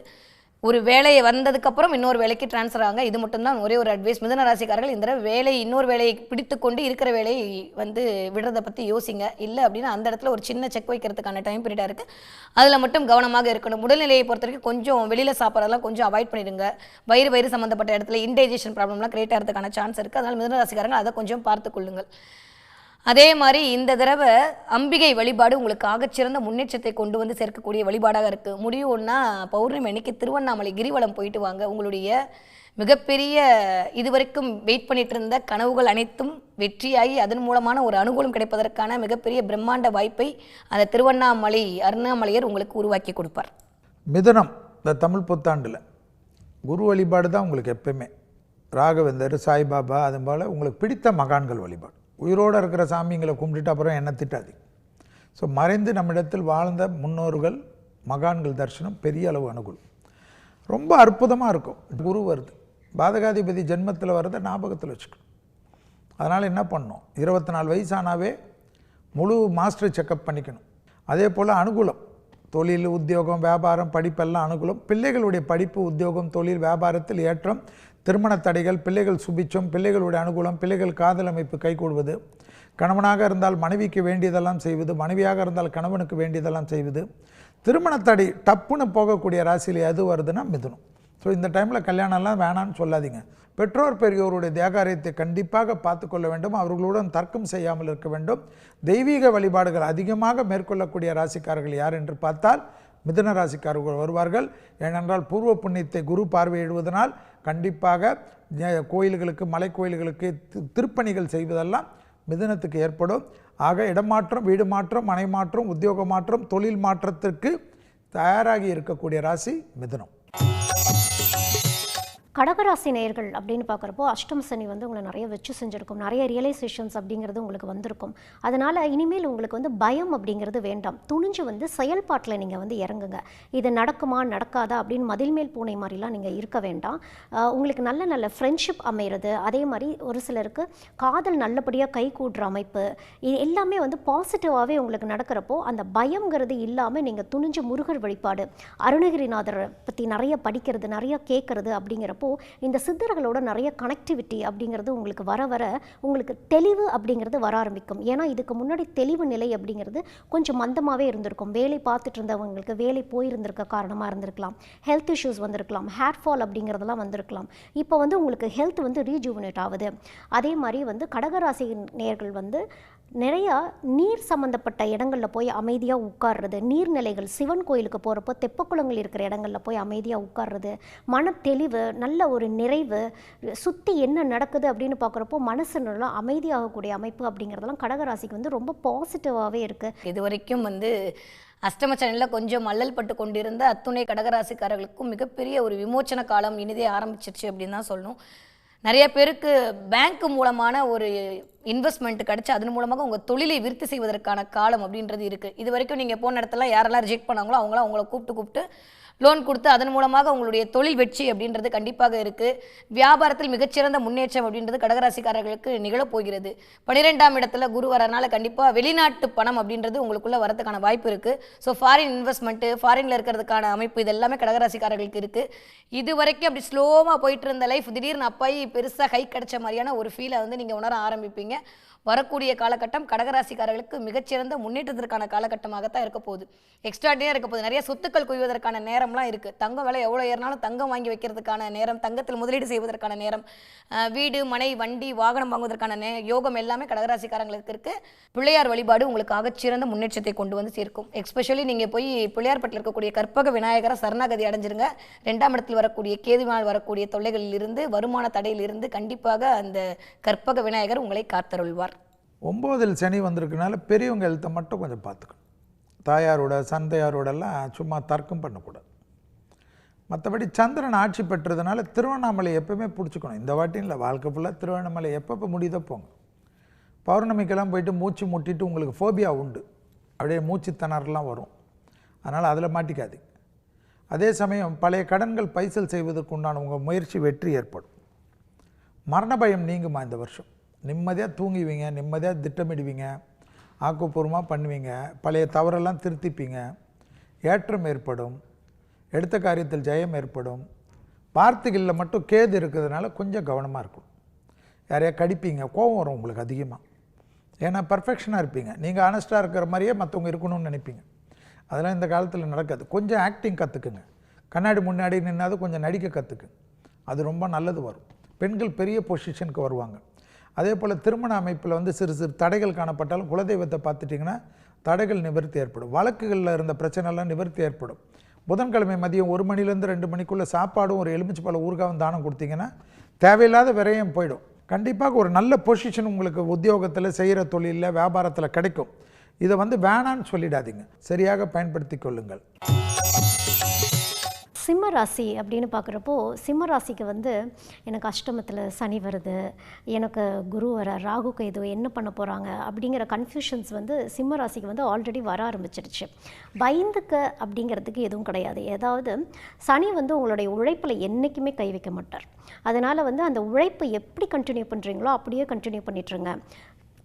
ஒரு வேலையை வந்ததுக்கப்புறம் இன்னொரு வேலைக்கு ட்ரான்ஸ்ஃபர் ஆங்க. இது மட்டும்தான் ஒரே ஒரு அட்வைஸ். மிதுன ராசிக்காரர்கள் இந்த வேலை இன்னொரு வேலையை பிடித்து கொண்டு இருக்கிற வேலையை விடுறதை பற்றி யோசிங்க. இல்லை அப்படின்னா அந்த இடத்துல ஒரு சின்ன செக் வைக்கிறதுக்கான டைம் பீரியடாக இருக்குது. அதில் மட்டும் கவனமாக இருக்கணும். உடல்நிலையை பொறுத்த வரைக்கும் கொஞ்சம் வெளியில் சாப்பிட்றதெல்லாம் கொஞ்சம் அவாய்ட் பண்ணிடுங்க. வயிறு சம்மந்தப்பட்ட இடத்துல இன்டைஜஷன் ப்ராப்ளம்லாம் கிரியேட் ஆகிறதுக்கான சான்ஸ் இருக்குது. அதனால் மிதுன ராசிக்காரர்கள் அதை கொஞ்சம் பார்த்து கொள்ளுங்கள். அதே மாதிரி இந்த தடவை அம்பிகை வழிபாடு உங்களுக்கு ஆகச்சிறந்த முன்னேற்றத்தை கொண்டு சேர்க்கக்கூடிய வழிபாடாக இருக்குது. முடியும்னா பௌர்ணமி அன்னைக்கு திருவண்ணாமலை கிரிவலம் போயிட்டு வாங்க. உங்களுடைய மிகப்பெரிய இதுவரைக்கும் வெயிட் பண்ணிட்டு இருந்த கனவுகள் அனைத்தும் வெற்றியாகி அதன் மூலமான ஒரு அனுகூலம் கிடைப்பதற்கான மிகப்பெரிய பிரம்மாண்ட வாய்ப்பை அந்த திருவண்ணாமலை அருணாமலையர் உங்களுக்கு உருவாக்கி கொடுப்பார். மிதுனம் இந்த தமிழ் புத்தாண்டில் குரு வழிபாடு தான் உங்களுக்கு எப்பயுமே. ராகவேந்தர், சாய்பாபா, அது போல் உங்களுக்கு பிடித்த மகான்கள் வழிபாடு. உயிரோடு இருக்கிற சாமிங்களை கும்பிட்டுட்டு அப்புறம் என்ன திட்டாது. ஸோ மறைந்து நம்மிடத்தில் வாழ்ந்த முன்னோர்கள், மகான்கள் தரிசனம் பெரிய அளவு அனுகூலம். ரொம்ப அற்புதமாக இருக்கும். குரு வருது, பாதகாதிபதி ஜென்மத்தில் வரதை ஞாபகத்தில் வச்சுக்கணும். அதனால் என்ன பண்ணணும், 24 வயசானாவே முழு மாஸ்டர் செக்கப் பண்ணிக்கணும். அதே போல் அனுகூலம், தொழில், உத்தியோகம், வியாபாரம், படிப்பெல்லாம் அனுகூலம். பிள்ளைகளுடைய படிப்பு, உத்தியோகம், தொழில், வியாபாரத்தில் ஏற்றம், திருமண தடைகள், பிள்ளைகள் சுபிச்சம், பிள்ளைகளுடைய அனுகூலம், பிள்ளைகள் காதல் அமைப்பு கைகூடுவது, கணவனாக இருந்தால் மனைவிக்கு வேண்டியதெல்லாம் செய்வது, மனைவியாக இருந்தால் கணவனுக்கு வேண்டியதெல்லாம் செய்வது, திருமண தடை டப்புன்னு போகக்கூடிய ராசியில் எது வருதுன்னா மிதுனம். ஸோ இந்த டைமில் கல்யாணம்லாம் வேணான்னு சொல்லாதீங்க. பெற்றோர் பெரியோருடைய தேகாரியத்தை கண்டிப்பாக பார்த்து கொள்ள வேண்டும். அவர்களுடன் தர்க்கம் செய்யாமல் இருக்க வேண்டும். தெய்வீக வழிபாடுகள் அதிகமாக மேற்கொள்ளக்கூடிய ராசிக்காரர்கள் யார் என்று பார்த்தால் மிதுன ராசிக்காரர்கள் வருவார்கள். ஏனென்றால் பூர்வ புண்ணியத்தை குரு பார்வையிடுவதனால் கண்டிப்பாக கோயில்களுக்கு, மலை கோயில்களுக்கு திருப்பணிகள் செய்வதெல்லாம் மிதுனத்துக்கு ஏற்படும். ஆக இடமாற்றம், வீடு மாற்றம், மனை மாற்றம், உத்தியோக மாற்றம், தொழில் மாற்றத்திற்கு தயாராகி இருக்கக்கூடிய ராசி மிதுனம். கடகராசி நேயர்கள் அப்படின்னு பார்க்குறப்போ அஷ்டம சனி உங்களை நிறைய வச்சு செஞ்சுருக்கும். நிறைய ரியலைசேஷன்ஸ் அப்படிங்கிறது உங்களுக்கு வந்திருக்கும். அதனால் இனிமேல் உங்களுக்கு பயம் அப்படிங்கிறது வேண்டாம். துணிஞ்சு செயல்பாட்டில் நீங்கள் இறங்குங்க. இது நடக்குமா நடக்காதா அப்படின்னு மதில் மேல் பூனை மாதிரிலாம் நீங்கள் இருக்க வேண்டாம். உங்களுக்கு நல்ல நல்ல ஃப்ரெண்ட்ஷிப் அமைகிறது. அதே மாதிரி ஒரு சிலருக்கு காதல் நல்லபடியாக கை கூடுற அமைப்பு, இது எல்லாமே பாசிட்டிவாகவே உங்களுக்கு நடக்கிறப்போ அந்த பயங்கிறது இல்லாமல் நீங்கள் துணிஞ்சு முருகர் வழிபாடு, அருணகிரிநாதரை பற்றி நிறைய படிக்கிறது, நிறைய கேட்குறது அப்படிங்கிறப்போ அப்படிங்கிறப்போ இந்த சித்தர்களோட நிறைய கனெக்டிவிட்டி அப்படிங்கிறது உங்களுக்கு வர வர உங்களுக்கு தெளிவு அப்படிங்கிறது வர ஆரம்பிக்கும். ஏன்னா இதுக்கு முன்னாடி தெளிவு நிலை அப்படிங்கிறது கொஞ்சம் மந்தமாகவே இருந்திருக்கும். வேலை பார்த்துட்டு இருந்தவங்களுக்கு வேலை போயிருந்திருக்க காரணமாக இருந்திருக்கலாம், ஹெல்த் இஷ்யூஸ் வந்திருக்கலாம், ஹேர் ஃபால் அப்படிங்கிறதெல்லாம் வந்திருக்கலாம். இப்போ வந்து உங்களுக்கு ஹெல்த் வந்து ரீஜூவனேட் ஆகுது. அதே மாதிரி வந்து கடகராசி நேயர்கள் வந்து நிறையா நீர் சம்மந்தப்பட்ட இடங்களில் போய் அமைதியாக உட்கார்றது, நீர்நிலைகள், சிவன் கோயிலுக்கு போகிறப்போ தெப்பக்குளங்கள் இருக்கிற இடங்களில் போய் அமைதியாக உட்கார்றது, மன தெளிவு, நல்ல ஒரு நிறைவு, சுற்றி என்ன நடக்குது அப்படின்னு பார்க்குறப்போ மனசு நல்லா அமைதியாகக்கூடிய அமைப்பு அப்படிங்கிறதெல்லாம் கடகராசிக்கு வந்து ரொம்ப பாசிட்டிவாகவே இருக்குது. இது வரைக்கும் வந்து அஷ்டமச்சனில் கொஞ்சம் அல்லல் பட்டு கொண்டிருந்த அத்துணை கடகராசிக்காரர்களுக்கும் மிகப்பெரிய ஒரு விமோச்சன காலம் இனிதே ஆரம்பிச்சிருச்சு அப்படின்னு தான் சொல்லணும். நிறைய பேருக்கு பேங்க் மூலமான ஒரு இன்வெஸ்ட்மெண்ட் கிடச்சி அதன் மூலமாக உங்கள் தொழிலை விருத்தி செய்வதற்கான காலம் அப்படின்றது இருக்குது. இது வரைக்கும் நீங்கள் போன இடத்துல யாரெல்லாம் ரிஜெக்ட் பண்ணாங்களோ அவங்கள கூப்பிட்டு லோன் கொடுத்து அதன் மூலமாக உங்களுடைய தொழில் வெற்றி அப்படின்றது கண்டிப்பாக இருக்குது. வியாபாரத்தில் மிகச்சிறந்த முன்னேற்றம் அப்படின்றது கடகராசிக்காரர்களுக்கு நிகழப்போகிறது. 12ஆம் இடத்துல குரு வரனால கண்டிப்பாக வெளிநாட்டு பணம் அப்படின்றது உங்களுக்குள்ளே வரதுக்கான வாய்ப்பு இருக்குது. ஸோ ஃபாரின் இன்வெஸ்ட்மெண்ட்டு, ஃபாரினில் இருக்கிறதுக்கான அமைப்பு இது எல்லாமே கடகராசிக்காரர்களுக்கு இருக்குது. இது வரைக்கும் அப்படி ஸ்லோவாக போயிட்டு இருந்த லைஃப் திடீர்னு அப்பாயி பெருசாக ஹை கிடைச்ச மாதிரியான ஒரு ஃபீலை வந்து நீங்கள் உணர ஆரம்பிப்பீங்க. வரக்கூடிய காலகட்டம் கடகராசிக்காரர்களுக்கு மிகச்சிறந்த முன்னேற்றத்திற்கான காலகட்டமாகத்தான் இருக்க போகுது. எக்ஸ்ட்ராடினரியாக இருக்க போகுது. நிறைய சொத்துக்கள் குவிவதற்கான நேரம்லாம் இருக்குது. தங்கம் விலை எவ்வளோ ஏறினாலும் தங்கம் வாங்கி வைக்கிறதுக்கான நேரம், தங்கத்தில் முதலீடு செய்வதற்கான நேரம், வீடு, மனை, வண்டி, வாகனம் வாங்குவதற்கான யோகம் எல்லாமே கடகராசிக்காரங்களுக்கு இருக்குது. பிள்ளையார் வழிபாடு உங்களுக்கு ஆகச்சிறந்த முன்னேற்றத்தை கொண்டு வந்து சேர்க்கும். எஸ்பெஷலி நீங்கள் போய் பிள்ளையார்பட்டில் இருக்கக்கூடிய கற்பக விநாயகரை சரணாகதி அடைஞ்சிருங்க. 2ஆம் இடத்தில் வரக்கூடிய கேதுவினால் வரக்கூடிய தொல்லைகளிலிருந்து, வருமான தடையிலிருந்து கண்டிப்பாக அந்த கற்பக விநாயகர் உங்களை காத்தருள்வார். 9ல் சனி வந்திருக்கனால பெரியவங்க ஹெல்த்தை மட்டும் கொஞ்சம் பார்த்துக்கணும். தாயாரோட சந்தையாரோடெல்லாம் சும்மா தர்க்கம் பண்ணக்கூடாது. மற்றபடி சந்திரன் ஆட்சி பெற்றதுனால திருவண்ணாமலை எப்பவுமே பிடிச்சிக்கணும். இந்த வாட்டியும் இல்லை, வாழ்க்கை ஃபுல்லாக திருவண்ணாமலை எப்போ முடியுதோ போங்க. பௌர்ணமிக்கெல்லாம் போயிட்டு மூச்சு முட்டிட்டு உங்களுக்கு ஃபோபியா உண்டு, அப்படியே மூச்சு திணறலாம் வரும். அதனால் அதில் மாட்டிக்காது. அதே சமயம் பழைய கடன்கள் பைசல் செய்வதற்கு உண்டான உங்கள் முயற்சி வெற்றி ஏற்படும். மரண பயம் நீங்குமா இந்த வருஷம். நிம்மதியாக தூங்குவீங்க, நிம்மதியாக திட்டமிடுவீங்க, ஆக்கப்பூர்வமாக பண்ணுவீங்க, பழைய தவறெல்லாம் திருத்திப்பீங்க, ஏற்றம் ஏற்படும், எடுத்த காரியத்தில் ஜெயம் ஏற்படும். வார்த்தைகளில் மட்டும் கேது இருக்கிறதுனால கொஞ்சம் கவனமாக இருக்கும். யாரையா கடிப்பீங்க, கோபம் வரும் உங்களுக்கு அதிகமாக. ஏன்னா பர்ஃபெக்ஷனாக இருப்பீங்க, நீங்கள் ஆனஸ்ட்டாக இருக்கிற மாதிரியே மற்றவங்க இருக்கணும்னு நினைப்பீங்க. அதெல்லாம் இந்த காலத்தில் நடக்காது. கொஞ்சம் ஆக்டிங் கற்றுக்குங்க. கண்ணாடி முன்னாடி நின்னாது கொஞ்சம் நடிக்க கற்றுக்குங்க. அது ரொம்ப நல்லது வரும். பெண்கள் பெரிய பொசிஷனுக்கு வருவாங்க. அதே போல் திருமண அமைப்பில் வந்து சிறு சிறு தடைகள் காணப்பட்டாலும் குலதெய்வத்தை பார்த்துட்டிங்கன்னா தடைகள் நிவர்த்தி ஏற்படும். வழக்குகளில் இருந்த பிரச்சனைலாம் நிவர்த்தி ஏற்படும். புதன்கிழமை மதியம் 1 மணிலேருந்து 2 மணிக்குள்ளே சாப்பாடும் ஒரு எலுமிச்சைப்பழ ஊறுகாவும் தானம் கொடுத்தீங்கன்னா தேவையில்லாத விரயம் போயிடும். கண்டிப்பாக ஒரு நல்ல பொசிஷன் உங்களுக்கு உத்தியோகத்தில், செய்கிற தொழிலில், வியாபாரத்தில் கிடைக்கும். இதை வந்து வேணான்னு சொல்லிடாதீங்க, சரியாக பயன்படுத்தி கொள்ளுங்கள். சிம்ம ராசி அப்படின்னு பார்க்குறப்போ சிம்ம ராசிக்கு வந்து எனக்கு அஷ்டமத்தில் சனி வருது, எனக்கு குரு வர, ராகு கேது என்ன பண்ண போகிறாங்க அப்படிங்கிற கன்ஃபியூஷன்ஸ் வந்து சிம்ம ராசிக்கு வந்து ஆல்ரெடி வர ஆரம்பிச்சிருச்சு. பயந்துக்க அப்படிங்கிறதுக்கு எதுவும் கிடையாது. ஏதாவது சனி வந்து உங்களுடைய உழைப்பில் என்றைக்குமே கை வைக்க மாட்டார். அதனால் வந்து அந்த உழைப்பை எப்படி கண்டினியூ பண்ணுறீங்களோ அப்படியே கண்டினியூ பண்ணிட்டுருங்க.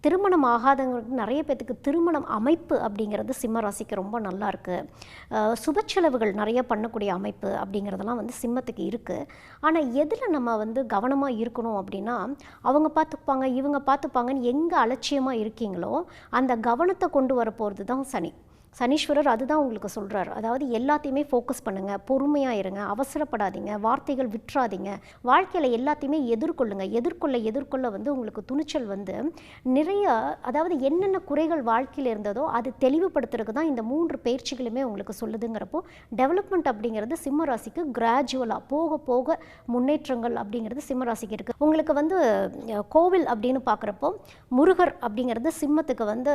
திருமணம் ஆகாதவங்களுக்கு நிறைய பேர்த்துக்கு திருமணம் அமைப்பு அப்படிங்கிறது சிம்ம ராசிக்கு ரொம்ப நல்லா இருக்குது. சுப செலவுகள் நிறைய பண்ணக்கூடிய அமைப்பு அப்படிங்கிறதெல்லாம் வந்து சிம்மத்துக்கு இருக்குது. ஆனால் எதில் நம்ம வந்து கவனமாக இருக்கணும் அப்படின்னா, அவங்க பார்த்துப்பாங்க இவங்க பார்த்துப்பாங்கன்னு எங்கே அலட்சியமாக இருக்கீங்களோ அந்த கவனத்தை கொண்டு வர போகிறது தான் சனி. சனீஸ்வரர் அதுதான் உங்களுக்கு சொல்கிறார். அதாவது எல்லாத்தையுமே ஃபோக்கஸ் பண்ணுங்கள், பொறுமையாக இருங்க, அவசரப்படாதீங்க, வார்த்தைகள் விட்டுறாதீங்க, வாழ்க்கையில் எல்லாத்தையுமே எதிர்கொள்ள வந்து உங்களுக்கு துணிச்சல் வந்து நிறைய, அதாவது என்னென்ன குறைகள் வாழ்க்கையில் இருந்ததோ அது தெளிவுபடுத்துறதுக்கு தான் இந்த 3 பயிற்சிகளுமே உங்களுக்கு சொல்லுதுங்கிறப்போ டெவலப்மெண்ட் அப்படிங்கிறது சிம்ம ராசிக்கு கிராஜுவலாக போக போக முன்னேற்றங்கள் அப்படிங்கிறது சிம்ம ராசிக்கு இருக்குது. உங்களுக்கு வந்து கோவில் அப்படின்னு பார்க்குறப்போ முருகர் அப்படிங்கிறது சிம்மத்துக்கு வந்து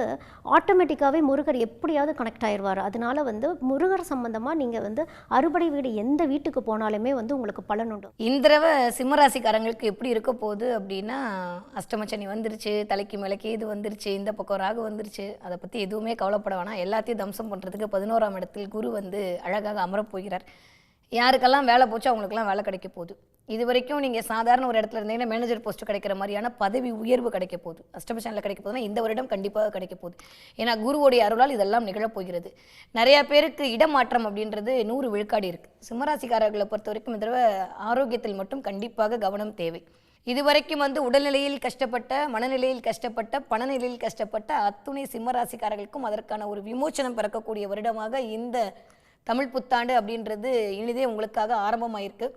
ஆட்டோமேட்டிக்காகவே முருகர் எப்படியாவது கனெக்ட் ஆயிடுவார். அதனால வந்து முருகர் சம்பந்தமாக நீங்கள் வந்து அறுபடை வீடு எந்த வீட்டுக்கு போனாலுமே வந்து உங்களுக்கு பலன் உண்டு. இந்த தடவை சிம்மராசிக்காரங்களுக்கு எப்படி இருக்க போகுது அப்படின்னா, அஷ்டமச்சனி வந்துருச்சு, தலைக்கு மேலே கேது வந்துருச்சு, இந்த பக்கம் ராகு வந்துருச்சு. அதை பற்றி எதுவுமே கவலைப்பட வேணாம். எல்லாத்தையும் தம்சம் பண்ணுறதுக்கு 11ஆம் இடத்தில் குரு வந்து அழகாக அமரப்போகிறார். யாருக்கெல்லாம் வேலை போச்சோ அவங்களுக்கெல்லாம் வேலை கிடைக்க போகுது. இது வரைக்கும் நீங்கள் சாதாரண ஒரு இடத்துல இருந்தீங்கன்னா மேனேஜர் போஸ்ட் கிடைக்கிற மாதிரியான பதவி உயர்வு கிடைக்க போகுது. அஷ்டமசனியில் கிடைக்க போகுதுன்னா இந்த வருடம் கண்டிப்பாக கிடைக்க போகுது. ஏன்னா குருவோடைய அருளால் இதெல்லாம் நிகழப்போகிறது. நிறையா பேருக்கு இடமாற்றம் அப்படின்றது 100 விழுக்காடு இருக்குது. சிம்மராசிக்காரர்களை பொறுத்த வரைக்கும் இந்த தடவை ஆரோக்கியத்தில் மட்டும் கண்டிப்பாக கவனம் தேவை. இதுவரைக்கும் உடல்நிலையில் கஷ்டப்பட்ட, மனநிலையில் கஷ்டப்பட்ட, பணநிலையில் கஷ்டப்பட்ட அத்துணை சிம்மராசிக்காரர்களுக்கும் அதற்கான ஒரு விமோச்சனம் பிறக்கக்கூடிய வருடமாக இந்த தமிழ் புத்தாண்டு அப்படின்றது இனிதே உங்களுக்காக ஆரம்பமாயிருக்கு.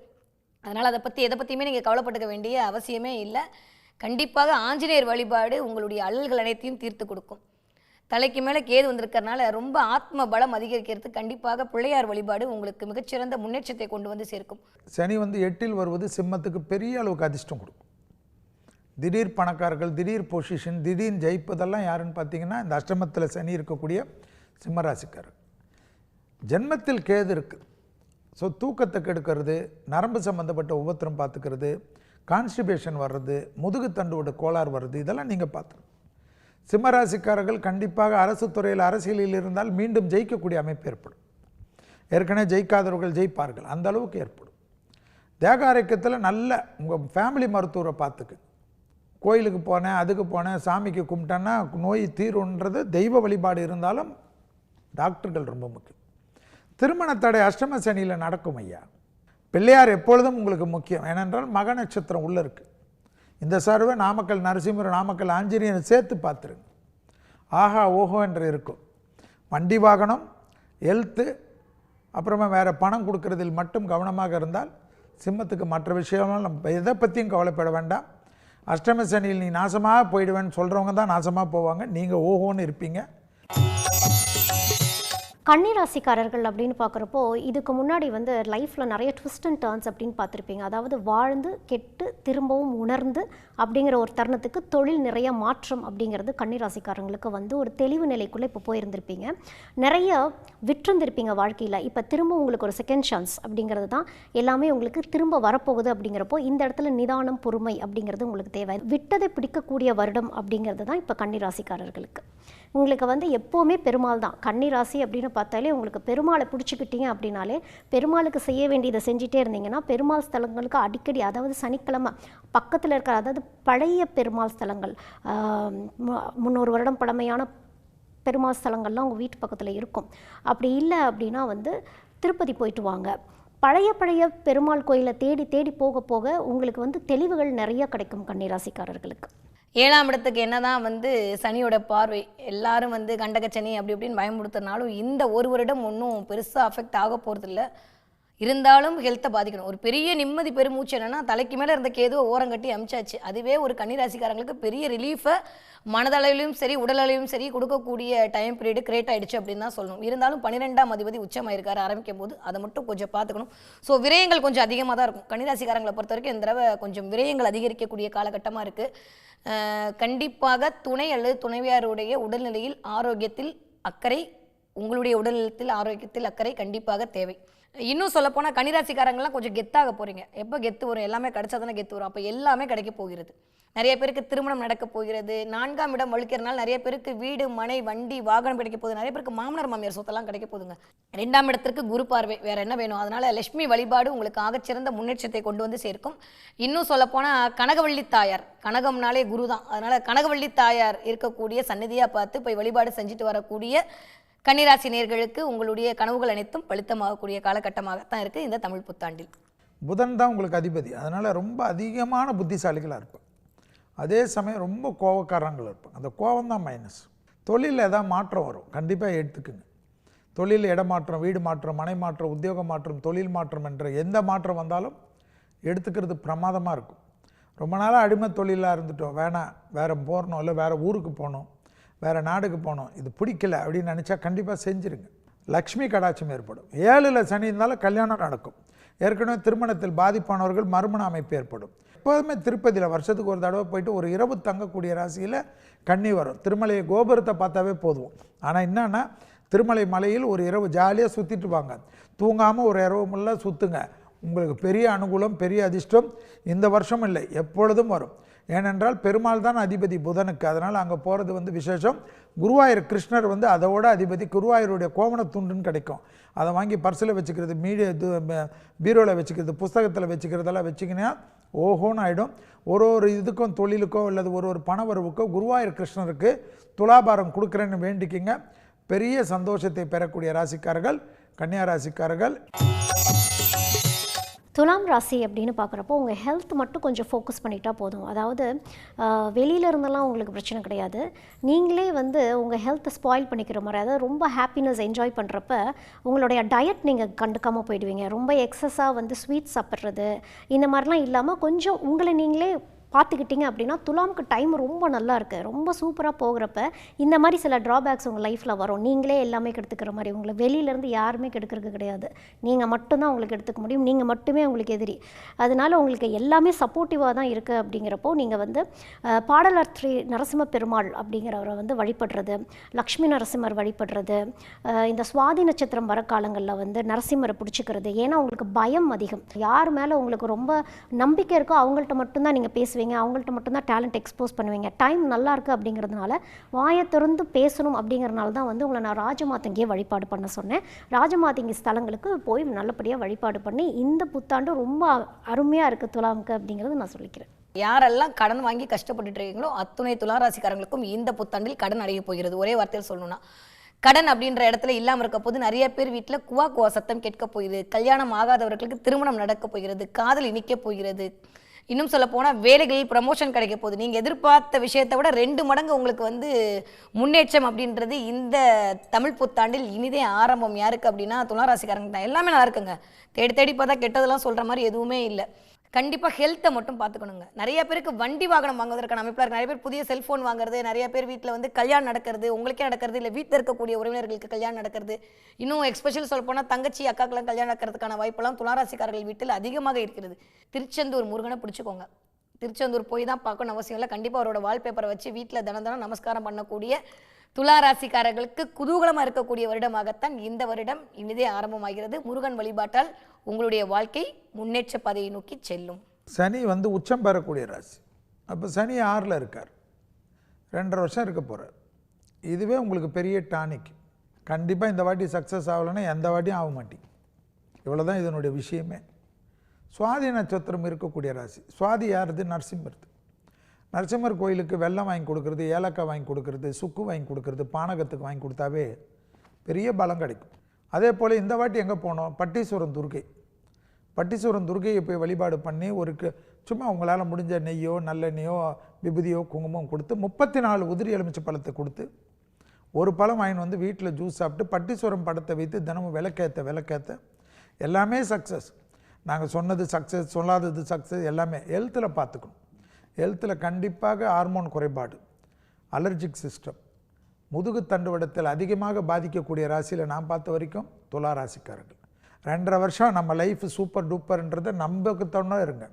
அதனால் அதை பற்றி எதை பற்றியுமே நீங்கள் கவலைப்பட்டுக்க வேண்டிய அவசியமே இல்லை. கண்டிப்பாக ஆஞ்சநேயர் வழிபாடு உங்களுடைய அல்லல்கள் அனைத்தையும் தீர்த்து கொடுக்கும். தலைக்கு மேலே கேது வந்திருக்கிறதுனால ரொம்ப ஆத்ம பலம் அதிகரிக்கிறதுக்கு கண்டிப்பாக பிள்ளையார் வழிபாடு உங்களுக்கு மிகச்சிறந்த முன்னேற்றத்தை கொண்டு வந்து சேர்க்கும். சனி 8ல் வருவது சிம்மத்துக்கு பெரிய அளவுக்கு அதிர்ஷ்டம் கொடுக்கும். திடீர் பணக்காரர்கள், திடீர் பொசிஷன், திடீர் ஜெயிப்பதெல்லாம் யாருன்னு பார்த்தீங்கன்னா இந்த அஷ்டமத்தில் சனி இருக்கக்கூடிய சிம்மராசிக்காரர். ஜென்மத்தில் கேது இருக்குது. ஸோ தூக்கத்தை கெடுக்கிறது, நரம்பு சம்மந்தப்பட்ட உபத்திரம் பார்த்துக்கிறது, கான்ஸ்டிபேஷன் வர்றது, முதுகு தண்டுவோட கோளாறு வர்றது, இதெல்லாம் நீங்கள் பார்த்துக்கணும். சிம்மராசிக்காரர்கள் கண்டிப்பாக அரசு துறையில் அரசியலில் இருந்தால் மீண்டும் ஜெயிக்கக்கூடிய அமைப்பு ஏற்படும். ஏற்கனவே ஜெயிக்காதவர்கள் ஜெயிப்பார்கள், அந்த அளவுக்கு ஏற்படும். தேக ஆரோக்கியத்தில் நல்ல உங்கள் ஃபேமிலி மருத்துவரை பார்த்துக்கு. கோயிலுக்கு போனேன், அதுக்கு போனேன், சாமிக்கு கும்பிட்டேன்னா நோய் தீருன்றது தெய்வ வழிபாடு இருந்தாலும் டாக்டர்கள் ரொம்ப முக்கியம். திருமண தடை அஷ்டம சனியில் நடக்கும் ஐயா. பிள்ளையார் எப்பொழுதும் உங்களுக்கு முக்கியம். ஏனென்றால் மக நட்சத்திரம் உள்ளே இருக்குது. இந்த சர்வை நாமக்கல் நரசிம்மர், நாமக்கல் ஆஞ்சநேயர் சேர்த்து பார்த்துருங்க. ஆஹா ஓஹோ என்று இருக்கும். வண்டி வாகனம், ஹெல்த்து, அப்புறமா வேறு பணம் கொடுக்கறதில் மட்டும் கவனமாக இருந்தால் சிம்மத்துக்கு மற்ற விஷயம்லாம் நம்ம எதை பற்றியும் கவலைப்பட வேண்டாம். அஷ்டம சனியில் நீ நாசமாக போயிடுவேன்னு சொல்கிறவங்க தான் நாசமாக போவாங்க. நீங்கள் ஓஹோன்னு இருப்பீங்க. கன்னிராசிக்காரர்கள் அப்படின்னு பார்க்குறப்போ இதுக்கு முன்னாடி லைஃப்பில் நிறைய ட்விஸ்ட் அண்ட் டர்ன்ஸ் அப்படின்னு பார்த்துருப்பீங்க. அதாவது வாழ்ந்து கெட்டு திரும்பவும் உணர்ந்து அப்படிங்கிற ஒரு தருணத்துக்கு தொழில் நிறைய மாற்றம் அப்படிங்கிறது கன்னிராசிக்காரங்களுக்கு ஒரு தெளிவு நிலைக்குள்ளே இப்போ போயிருந்திருப்பீங்க. நிறைய விட்டுருந்துருப்பீங்க வாழ்க்கையில். இப்போ திரும்ப உங்களுக்கு ஒரு செகண்ட் சான்ஸ் அப்படிங்கிறது தான் எல்லாமே உங்களுக்கு திரும்ப வரப்போகுது. அப்படிங்கிறப்போ இந்த இடத்துல நிதானம், பொறுமை அப்படிங்கிறது உங்களுக்கு தேவை. விட்டதை பிடிக்கக்கூடிய வருடம் அப்படிங்கிறது தான் இப்போ கன்னிராசிக்காரர்களுக்கு. உங்களுக்கு எப்போவுமே பெருமாள் தான். கன்னிராசி அப்படின்னு பார்த்தாலே உங்களுக்கு பெருமாளை பிடிச்சிக்கிட்டீங்க அப்படின்னாலே பெருமாளுக்கு செய்ய வேண்டியதை செஞ்சுட்டே இருந்தீங்கன்னா பெருமாள் ஸ்தலங்களுக்கு அடிக்கடி, அதாவது சனிக்கிழமை பக்கத்தில் இருக்கிற, அதாவது பழைய பெருமாள் ஸ்தலங்கள், 300 வருடம் பழமையான பெருமாள் ஸ்தலங்கள்லாம் உங்கள் வீட்டு பக்கத்தில் இருக்கும். அப்படி இல்லை அப்படின்னா திருப்பதி போயிட்டு வாங்க. பழைய பெருமாள் கோயிலை தேடி தேடி போக போக உங்களுக்கு தெளிவுகள் நிறைய கிடைக்கும் கன்னிராசிக்காரர்களுக்கு. 7ஆம் இடத்துக்கு என்னதான் சனியோட பார்வை எல்லாரும் கண்டகச்சனி அப்படி இப்படின்னு பயமுடுத்துறனாலும் இந்த ஒரு வருடம் ஒன்றும் பெருசாக அஃபெக்ட் ஆக போகிறதில்ல. இருந்தாலும் ஹெல்த்தை பாதிக்கணும். ஒரு பெரிய நிம்மதி பெருமூச்சு என்னென்னா தலைக்கு மேலே இருந்த கேதுவை ஓரங்கட்டி அமிச்சாச்சு. அதுவே ஒரு கன்னிராசிக்காரங்களுக்கு பெரிய ரிலீஃபை மனதளவிலும் சரி உடலளவிலும் சரி கொடுக்கக்கூடிய டைம் பீரியடு கிரியேட் ஆகிடுச்சு அப்படின்னு தான் சொல்லணும். இருந்தாலும் 12ஆம் அதிபதி உச்சமாயிருக்காரு ஆரம்பிக்கும் போது அதை மட்டும் கொஞ்சம் பார்த்துக்கணும். ஸோ விரயங்கள் கொஞ்சம் அதிகமாக தான் இருக்கும். கன்னிராசிக்காரங்களை பொறுத்த வரைக்கும் இந்த தடவை கொஞ்சம் விரயங்கள் அதிகரிக்கக்கூடிய காலகட்டமாக இருக்குது. கண்டிப்பாக துணை அல்லது துணைவியாருடைய உடல்நிலையில் ஆரோக்கியத்தில் அக்கறை, உங்களுடைய உடல்நலத்தில் ஆரோக்கியத்தில் அக்கறை கண்டிப்பாக தேவை. இன்னும் சொல்லப்போனால் கன்னிராசிக்காரங்களாம் கொஞ்சம் கெத்தாக போகிறீங்க. எப்போ கெத்து வரும்? எல்லாமே கிடைச்சா தானே கெத்து வரும். அப்போ எல்லாமே கிடைக்க போகிறது. நிறைய பேருக்கு திருமணம் நடக்க போகிறது. 4ஆம் இடம் வலுக்கிறனால நிறைய பேருக்கு வீடு, மனை, வண்டி, வாகனம் கிடைக்க போகுது. நிறைய பேருக்கு மாமனார் மாமியார் சொத்தெல்லாம் கிடைக்க போகுதுங்க. 2ஆம் இடத்திற்கு குரு பார்வை, வேற என்ன வேணும்? அதனால லட்சுமி வழிபாடு உங்களுக்கு ஆகச்சிறந்த முன்னேற்றத்தை கொண்டு வந்து சேர்க்கும். இன்னும் சொல்லப்போனால் கனகவள்ளி தாயார், கனகம்னாலே குரு தான். அதனால கனகவள்ளி தாயார் இருக்கக்கூடிய சந்நிதியாக பார்த்து போய் வழிபாடு செஞ்சுட்டு வரக்கூடிய கன்னிராசி நேயர்களுக்கு உங்களுடைய கனவுகள் அனைத்தும் பலித்தமாகக்கூடிய காலகட்டமாகத்தான் இருக்குது இந்த தமிழ் புத்தாண்டில். புதன் தான் உங்களுக்கு அதிபதி. அதனால் ரொம்ப அதிகமான புத்திசாலிகளாக இருப்பாங்க. அதே சமயம் ரொம்ப கோபக்காரங்கள் இருப்பாங்க. அந்த கோபம் தான் மைனஸ். தொழிலில் ஏதாவது மாற்றம் வரும், கண்டிப்பாக எடுத்துக்குங்க. தொழில் இடமாற்றம், வீடு மாற்றம், மனை மாற்றம், உத்தியோக மாற்றம், தொழில் மாற்றம் என்ற எந்த மாற்றம் வந்தாலும் எடுத்துக்கிறது பிரமாதமாக இருக்கும். ரொம்ப நாளாக அடிமை தொழிலாக இருந்துட்டோம், வேணாம் வேறு போகணும், இல்லை வேறு ஊருக்கு போகணும், வேறு நாடுக்கு போகணும், இது பிடிக்கல அப்படின்னு நினச்சா கண்டிப்பாக செஞ்சுருங்க. லக்ஷ்மி கடாட்சம் ஏற்படும். 7ல் சனி இருந்தாலும் கல்யாணம் நடக்கும். ஏற்கனவே திருமணத்தில் பாதிப்பானவர்கள் மறுமண அமைப்பு ஏற்படும். எப்போதுமே திருப்பதியில் வருஷத்துக்கு ஒரு தடவை போயிட்டு ஒரு இரவு தங்கக்கூடிய ராசியில் கன்னி வரும். திருமலை கோபுரத்தை பார்த்தாவே போதும். ஆனால் என்னன்னா திருமலை மலையில் ஒரு இரவு ஜாலியாக சுற்றிட்டு வாங்க. தூங்காமல் ஒரு இரவு முள்ள சுற்றுங்க. உங்களுக்கு பெரிய அனுகூலம், பெரிய அதிர்ஷ்டம் இந்த வருஷம் இல்லை, எப்பொழுதும் வரும். ஏனென்றால் பெருமாள் தான் அதிபதி புதனுக்கு, அதனால் அங்கே போகிறது வந்து விசேஷம். குருவாயூர் கிருஷ்ணர் வந்து அதோட அதிபதி. குருவாயூருடைய கோவண துண்டுன்னு கிடைக்கும், அதை வாங்கி பர்ஸில் வச்சுக்கிறது, பீரோவில் வச்சுக்கிறது, புஸ்தகத்தில் வச்சுக்கிறதெல்லாம் வச்சுக்கினா ஓஹோன்னு ஆகிடும். ஒரு இதுக்கும் தொழிலுக்கோ அல்லது ஒரு பணவரவுக்கோ குருவாயூர் கிருஷ்ணருக்கு துலாபாரம் கொடுக்குறேன்னு வேண்டிக்கிங்க. பெரிய சந்தோஷத்தை பெறக்கூடிய ராசிக்காரர்கள் கன்னியா ராசிக்காரர்கள். துலாம் ராசி அப்படின்னு பார்க்குறப்போ உங்கள் ஹெல்த் மட்டும் கொஞ்சம் ஃபோக்கஸ் பண்ணிட்டா போதும். அதாவது வெளியில இருந்தெல்லாம் உங்களுக்கு பிரச்சனை கிடையாது, நீங்களே வந்து உங்கள் ஹெல்த்தை ஸ்பாயில் பண்ணிக்கிற மாதிரி. அதாவது ரொம்ப ஹாப்பினஸ் என்ஜாய் பண்ணுறப்ப உங்களுடைய டயட் நீங்கள் கண்டுக்காமல் போயிடுவீங்க. ரொம்ப எக்ஸஸாக வந்து ஸ்வீட் சாப்பிட்றது இந்த மாதிரிலாம் இல்லாமல் கொஞ்சம் உங்களை நீங்களே பார்த்துக்கிட்டிங்க அப்படின்னா துலாமுக்கு டைம் ரொம்ப நல்லா இருக்குது, ரொம்ப சூப்பராக போகிறப்ப இந்த மாதிரி சில ட்ராபேக்ஸ் உங்கள் லைஃப்பில் வரும். நீங்களே எல்லாமே கெடுத்துக்கிற மாதிரி, உங்களை வெளியிலேருந்து யாருமே கெடுக்கிறது கிடையாது, நீங்கள் மட்டும்தான் உங்களுக்கு எடுத்துக்க முடியும், நீங்கள் மட்டுமே உங்களுக்கு எதிரி. அதனால் உங்களுக்கு எல்லாமே சப்போர்ட்டிவாக தான் இருக்குது. அப்படிங்கிறப்போ நீங்கள் வந்து பாடலர் ஸ்ரீ நரசிம்ம பெருமாள் அப்படிங்கிறவரை வந்து வழிபடுறது, லக்ஷ்மி நரசிம்மர் வழிபடுறது, இந்த சுவாதி நட்சத்திரம் வர காலங்களில் வந்து நரசிம்மரை பிடிச்சிக்கிறது. ஏன்னா உங்களுக்கு பயம் அதிகம், யார் மேலே உங்களுக்கு ரொம்ப நம்பிக்கை இருக்கோ அவங்கள்ட்ட மட்டும்தான் நீங்கள் பேசுவீங்க, அவங்கள்ட்ட மட்டும்தான் டேலண்ட் எக்ஸ்போஸ் பண்ணுவீங்க. டைம் நல்லா இருக்குது அப்படிங்கிறதுனால வாயை திறந்து பேசணும் அப்படிங்கிறதுனால தான் வந்து உங்களை நான் ராஜமாதங்கியை வழிபாடு பண்ண சொன்னேன். ராஜமாதங்கி ஸ்தலங்களுக்கு போய் நல்லபடியாக வழிபாடு பண்ணி இந்த புத்தாண்டு ரொம்ப அருமையாக இருக்குது துலாமுக்கு அப்படிங்கிறது நான் சொல்லிக்கிறேன். யாரெல்லாம் கடன் வாங்கி கஷ்டப்பட்டுட்டு இருக்கீங்களோ அத்துணை துளாராசிக்காரங்களுக்கும் இந்த புத்தாண்டில் கடன் அடைய போகிறது. ஒரே வார்த்தையில் சொல்லணும்னா கடன் அப்படின்ற இடத்துல இல்லாமல் இருக்க போது நிறைய பேர் வீட்டில் குவா சத்தம் கேட்க போகுது, கல்யாணம் ஆகாதவர்களுக்கு திருமணம் நடக்க போகிறது, காதல் இனிக்க போகிறது, இன்னும் சொல்ல போனால் வேலைகளில் ப்ரமோஷன் கிடைக்க போகுது. நீங்கள் எதிர்பார்த்த விஷயத்தை விட 2 மடங்கு உங்களுக்கு வந்து முன்னேற்றம் அப்படின்றது இந்த தமிழ் புத்தாண்டில் இனிதே ஆரம்பம். யாருக்கு அப்படின்னா துளாராசிக்காரங்க தான். எல்லாமே நல்லா இருக்குங்க, தேடி தேடி பார்த்தா கெட்டதெல்லாம் சொல்கிற மாதிரி எதுவுமே இல்லை. கண்டிப்பாக ஹெல்த்தை மட்டும் பார்த்துக்கணுங்க. நிறைய பேருக்கு வண்டி வாகனம் வாங்குவதற்கான அமைப்பில் இருக்குது. நிறைய பேர் புதிய செல்ஃபோன் வாங்குறது, நிறைய பேர் வீட்டில் வந்து கல்யாணம் நடக்கிறது, உங்களுக்கே நடக்கிறது, இல்லை வீட்டில் இருக்கக்கூடிய உறவினர்களுக்கு கல்யாணம் நடக்கிறது, இன்னும் எக்ஸ்பெஷல் சொல்ல போனால் தங்கச்சி அக்காக்கெல்லாம் கல்யாணம் நடக்கிறதுக்கான வாய்ப்பெல்லாம் துளாராசிக்காரர்கள் வீட்டில் அதிகமாக இருக்கிறது. திருச்செந்தூர் முருகனை பிடிச்சிக்கோங்க. திருச்செந்தூர் போய் தான் பார்க்கணும் அவசியம் இல்லை, கண்டிப்பாக அவரோட வால்பேப்பரை வச்சு வீட்டில் தினம் நமஸ்காரம் பண்ணக்கூடிய துளாராசிக்காரர்களுக்கு குதூகலமாக இருக்கக்கூடிய வருடமாகத்தான் இந்த வருடம் இனிதே ஆரம்பமாகிறது. முருகன் வழிபாட்டால் உங்களுடைய வாழ்க்கை முன்னேற்ற பாதையை நோக்கி செல்லும். சனி வந்து உச்சம் பெறக்கூடிய ராசி. அப்போ சனி 6ல் இருக்கார், 2.5 வருஷம் இருக்க போகிறார். இதுவே உங்களுக்கு பெரிய டானிக். கண்டிப்பாக இந்த வாட்டி சக்ஸஸ் ஆகலைன்னா எந்த வாட்டியும் ஆக மாட்டேங்க. இவ்வளோதான் இதனுடைய விஷயமே. சுவாதி நட்சத்திரம் இருக்கக்கூடிய ராசி. சுவாதி யாருது? நரசிம்மருது. நரசிம்மர் கோயிலுக்கு வெல்லம் வாங்கி கொடுக்குறது, ஏலக்காய் வாங்கி கொடுக்குறது, சுக்கு வாங்கி கொடுக்குறது, பானகத்துக்கு வாங்கி கொடுத்தாவே பெரிய பலம் கிடைக்கும். அதே போல் இந்த வாட்டி எங்கே போனோம்? பட்டீஸ்வரம் துர்க்கை. பட்டீஸ்வரம் துர்க்கையை போய் வழிபாடு பண்ணி சும்மா உங்களால் முடிஞ்ச நெய்யோ நல்லெண்ணெயோ விபூதியோ குங்குமம் கொடுத்து 34 உதிரி எலுமிச்சை பழத்தை கொடுத்து ஒரு பழம் வாங்கின்னு வந்து வீட்டில் ஜூஸ் சாப்பிட்டு பட்டீஸ்வரம் படத்தை வைத்து தினமும் விளக்கேற்ற எல்லாமே சக்ஸஸ். நாங்கள் சொன்னது சக்ஸஸ், சொல்லாதது சக்ஸஸ், எல்லாமே. ஹெல்த்தில் பார்த்துக்கணும். ஹெல்த்தில் கண்டிப்பாக ஹார்மோன் குறைபாடு, அலர்ஜிக் சிஸ்டம், முதுகு தண்டுவடத்தில் அதிகமாக பாதிக்கக்கூடிய ராசியில் நான் பார்த்த வரைக்கும் துலா ராசிக்காரர்கள். 2.5 வருஷம் நம்ம லைஃப் சூப்பர் டூப்பர்ன்றதை நம்பக்கத்தோட இருங்க.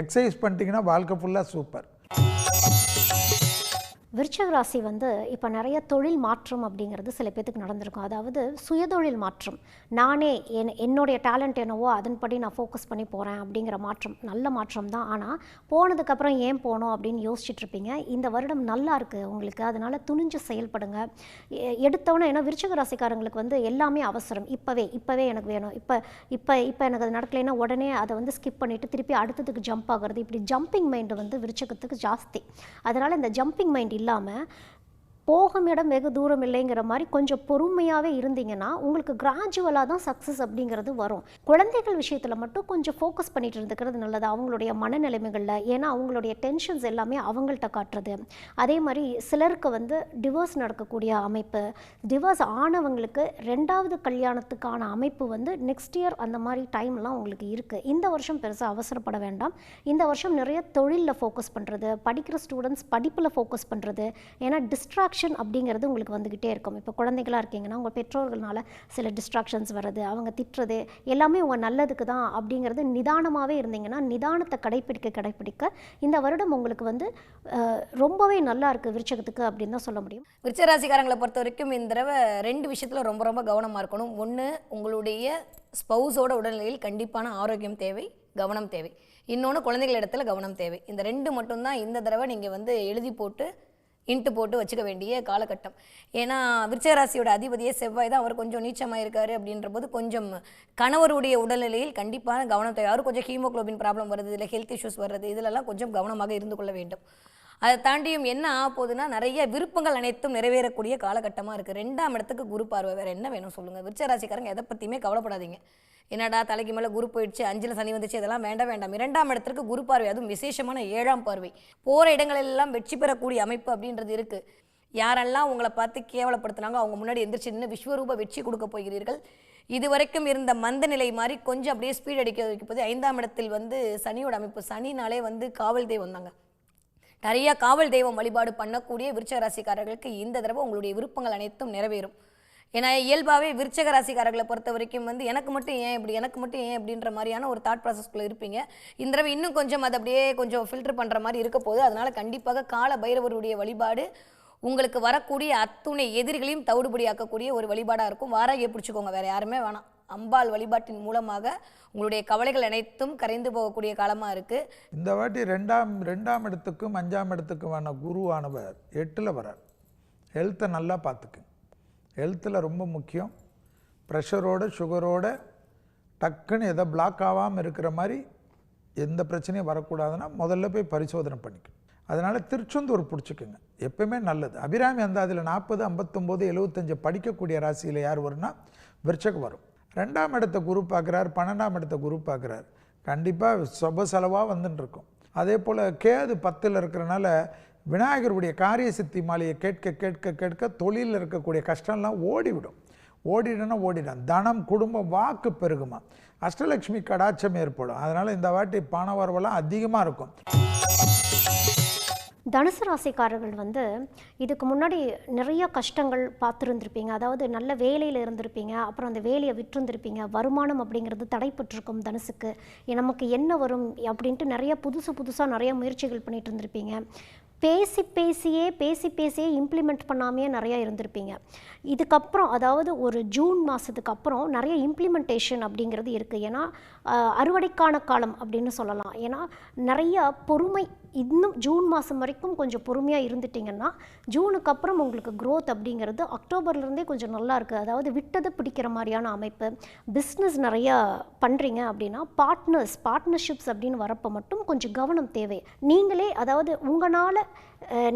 எக்ஸசைஸ் பண்ணிட்டீங்கன்னா வாழ்க்கை ஃபுல்லாக சூப்பர். விருச்சிக ராசி வந்து இப்போ நிறைய தொழில் மாற்றம் அப்படிங்கிறது சில பேத்துக்கு நடந்திருக்கும். அதாவது சுயதொழில் மாற்றம், நானே என்னுடைய டேலண்ட் என்னவோ அதன்படி நான் ஃபோக்கஸ் பண்ணி போகிறேன் அப்படிங்கிற மாற்றம் நல்ல மாற்றம் தான். ஆனால் போனதுக்கப்புறம் ஏன் போனோம் அப்படின்னு யோசிச்சுட்டு இருப்பீங்க. இந்த வருடம் நல்லா இருக்குது உங்களுக்கு, அதனால் துணிஞ்சு செயல்படுங்க. எடுத்தோன்னே ஏன்னா விருச்சிக ராசிக்காரங்களுக்கு வந்து எல்லாமே அவசரம். இப்போவே எனக்கு வேணும், இப்போ எனக்கு அது நடக்கலைன்னா உடனே அதை வந்து ஸ்கிப் பண்ணிவிட்டு திருப்பி அடுத்ததுக்கு ஜம்ப் ஆகிறது. இப்படி ஜம்பிங் மைண்டு வந்து விருச்சிகத்துக்கு ஜாஸ்தி. அதனால் இந்த ஜம்பிங் மைண்ட் இல்லாமல் போகும் இடம் வெகு தூரம் இல்லைங்கிற மாதிரி கொஞ்சம் பொறுமையாகவே இருந்தீங்கன்னா உங்களுக்கு கிராஜுவலாக தான் சக்ஸஸ் அப்படிங்கிறது வரும். குழந்தைகள் விஷயத்தில் மட்டும் கொஞ்சம் ஃபோக்கஸ் பண்ணிட்டு இருந்துக்கிறது நல்லது, அவங்களுடைய மனநிலைமைகளில். ஏன்னா அவங்களுடைய டென்ஷன்ஸ் எல்லாமே அவங்கள்ட்ட காட்டுறது. அதே மாதிரி சிலருக்கு வந்து டிவோர்ஸ் நடக்கக்கூடிய அமைப்பு, டிவோர்ஸ் ஆனவங்களுக்கு 2வது கல்யாணத்துக்கான அமைப்பு வந்து நெக்ஸ்ட் இயர் அந்த மாதிரி டைம்லாம் உங்களுக்கு இருக்குது. இந்த வருஷம் பெருசாக அவசரப்பட வேண்டாம். இந்த வருஷம் நிறைய தொழிலில் ஃபோக்கஸ் பண்ணுறது, படிக்கிற ஸ்டூடெண்ட்ஸ் படிப்பில் ஃபோக்கஸ் பண்ணுறது. ஏன்னா டிஸ்ட்ராக்ஷன் அப்படிங்கிறது உங்களுக்கு வந்துக்கிட்டே இருக்கும். இப்போ குழந்தைகளாக இருக்கீங்கன்னா உங்கள் பெற்றோர்களால் சில டிஸ்ட்ராக்ஷன்ஸ் வர்றது, அவங்க திட்டுறது எல்லாமே உங்கள் நல்லதுக்கு தான் அப்படிங்கிறது நிதானமாகவே இருந்தீங்கன்னா, நிதானத்தை கடைப்பிடிக்க இந்த வருடம் உங்களுக்கு வந்து ரொம்பவே நல்லா இருக்குது விருச்சிகத்துக்கு அப்படின்னு தான் சொல்ல முடியும். விருச்சிக ராசிக்காரங்களை பொறுத்த வரைக்கும் இந்த தடவை 2 விஷயத்தில் ரொம்ப கவனமாக இருக்கணும். ஒன்று, உங்களுடைய ஸ்பௌஸோட உடல்நிலையில் கண்டிப்பான ஆரோக்கியம் தேவை. கவனம் தேவை. இன்னொன்று குழந்தைகள் இடத்துல கவனம் தேவை. இந்த 2 மட்டும்தான் இந்த தடவை நீங்கள் வந்து எழுதி போட்டு இன்ட்டு போட்டு வச்சுக்க வேண்டிய காலகட்டம். ஏன்னா விருச்சிக ராசியோட அதிபதியே செவ்வாய் தான், அவர் கொஞ்சம் நீச்சமாக இருக்காரு அப்படின்ற போது கொஞ்சம் கணவருடைய உடல்நிலையில் கண்டிப்பான கவனம் தேவை. அவர் கொஞ்சம் ஹீமோக்ளோபின் ப்ராப்ளம் வருது, இல்லை ஹெல்த் இஷ்யூஸ் வர்றது, இதிலெல்லாம் கொஞ்சம் கவனமாக இருந்து கொள்ள வேண்டும். அதை தாண்டியும் என்ன ஆக போகுதுன்னா நிறைய விருப்பங்கள் அனைத்தும் நிறைவேறக்கூடிய காலகட்டமாக இருக்குது. 2ஆம் இடத்துக்கு குரு பார்வை, வேறு என்ன வேணும் சொல்லுங்கள்? விருச்சிக ராசிக்காரங்க எதை பற்றியுமே கவலைப்படாதீங்க. என்னடா தலைக்கு மேலே குரு போயிடுச்சு, 5ல் சனி வந்துச்சு, இதெல்லாம் வேண்டாம். 2ஆம் இடத்திற்கு குரு பார்வை, அதுவும் விசேஷமான 7ஆம் பார்வை. போகிற இடங்களெல்லாம் வெற்றி பெறக்கூடிய அமைப்பு அப்படின்றது இருக்குது. யாரெல்லாம் உங்களை பார்த்து கேவலப்படுத்துனாங்க அவங்க முன்னாடி எந்திரிச்சு நின்று விஸ்வரூப வெற்றி கொடுக்க போகிறீர்கள். இதுவரைக்கும் இருந்த மந்த நிலை மாதிரி கொஞ்சம் அப்படியே ஸ்பீட் அடிக்க வைக்கப்போது 5ஆம் இடத்தில் வந்து சனியோட அமைப்பு. சனினாலே வந்து காவல் தெய்வம் தாங்க. நிறைய காவல் தெய்வம் வழிபாடு பண்ணக்கூடிய விருச்சிக ராசிக்காரர்களுக்கு இந்த தடவை உங்களுடைய விருப்பங்கள் அனைத்தும் நிறைவேறும். ஏன்னா இயல்பாகவே விருச்சிக ராசிக்காரர்களை பொறுத்த வரைக்கும் வந்து எனக்கு மட்டும் ஏன் இப்படி, எனக்கு மட்டும் ஏன் அப்படின்ற மாதிரியான ஒரு தாட் ப்ராசஸ்க்குள்ளே இருப்பீங்க. இந்த தடவை இன்னும் கொஞ்சம் அதை அப்படியே கொஞ்சம் ஃபில்டர் பண்ணுற மாதிரி இருக்க போகுது. அதனால் கண்டிப்பாக கால பைரவருடைய வழிபாடு உங்களுக்கு வரக்கூடிய அத்துணை எதிரிகளையும் தவிடுபடியாக்கக்கூடிய ஒரு வழிபாடாக இருக்கும். வாராகியை பிடிச்சிக்கோங்க, வேறு யாருமே வேணாம். அம்பாள் வழிபாட்டின் மூலமாக உங்களுடைய கவலைகள் அனைத்தும் கரைந்து போகக்கூடிய காலமாக இருக்குது. இந்த வாட்டி 2ஆம் இடத்துக்கும் 5ஆம் இடத்துக்குமான குருவானவர் 8ல் வரார். ஹெல்த்தை நல்லா பார்த்துக்கு. ஹெல்த்தில் ரொம்ப முக்கியம். ப்ரெஷரோட சுகரோட டக்குன்னு எதை பிளாக் ஆகாமல் இருக்கிற மாதிரி எந்த பிரச்சனையும் வரக்கூடாதுன்னா முதல்ல போய் பரிசோதனை பண்ணிக்கணும். அதனால் திருச்செந்தூர் பிடிச்சிக்குங்க, எப்பவுமே நல்லது. அபிராமி அந்த அதில் 40, 59, 75 படிக்கக்கூடிய ராசியில் யார் வரும்னா விருச்சிகம் வரும். 2ஆம் இடத்தை குரு பார்க்குறார், 12ஆம் இடத்தை குரு பார்க்குறார். கண்டிப்பாக சொப செலவாக வந்துட்டு இருக்கும். அதே போல் கேது 10ல் இருக்கிறனால விநாயகருடைய காரிய சித்தி மாலையை கேட்க கேட்க கேட்க தொழிலில் இருக்கக்கூடிய கஷ்டம்லாம் ஓடிடும். தனம், குடும்பம், வாக்கு பெருகுமா, அஷ்டலட்சுமி கடாட்சம் ஏற்படும். அதனால் இந்த வாட்டி பண வரவெல்லாம் அதிகமாக இருக்கும். தனுசு ராசிக்காரர்கள் வந்து இதுக்கு முன்னாடி நிறைய கஷ்டங்கள் பார்த்துருந்துருப்பீங்க. அதாவது நல்ல வேலையில் இருந்திருப்பீங்க, அப்புறம் அந்த வேலையை விட்டுருந்துருப்பீங்க. வருமானம் அப்படிங்கிறது தடைப்பட்டிருக்கும் தனுசுக்கு. நமக்கு என்ன வரும் அப்படின்ட்டு நிறைய புதுசாக நிறைய முயற்சிகள் பண்ணிட்டு இருந்திருப்பீங்க. பேசி பேசியே இம்ப்ளிமெண்ட் பண்ணாமையே நிறையா இருந்திருப்பீங்க. இதுக்கப்புறம் அதாவது ஒரு ஜூன் மாதத்துக்கு அப்புறம் நிறைய இம்ப்ளிமெண்டேஷன் அப்படிங்கிறது இருக்குது. ஏன்னா அறுவடைக்கான காலம் அப்படின்னு சொல்லலாம். ஏன்னா நிறைய பொறுமை, இன்னும் ஜூன் மாதம் வரைக்கும் கொஞ்சம் பொறுமையாக இருந்துட்டிங்கன்னா ஜூனுக்கு அப்புறம் உங்களுக்கு க்ரோத் அப்படிங்கிறது அக்டோபர்லேருந்தே கொஞ்சம் நல்லா இருக்குது. அதாவது விட்டதை பிடிக்கிற மாதிரியான அமைப்பு. பிஸ்னஸ் நிறையா பண்ணுறீங்க அப்படின்னா பார்ட்னர்ஷிப்ஸ் அப்படின்னு வரப்போ மட்டும் கொஞ்சம் கவனம் தேவை. நீங்களே அதாவது உங்களால்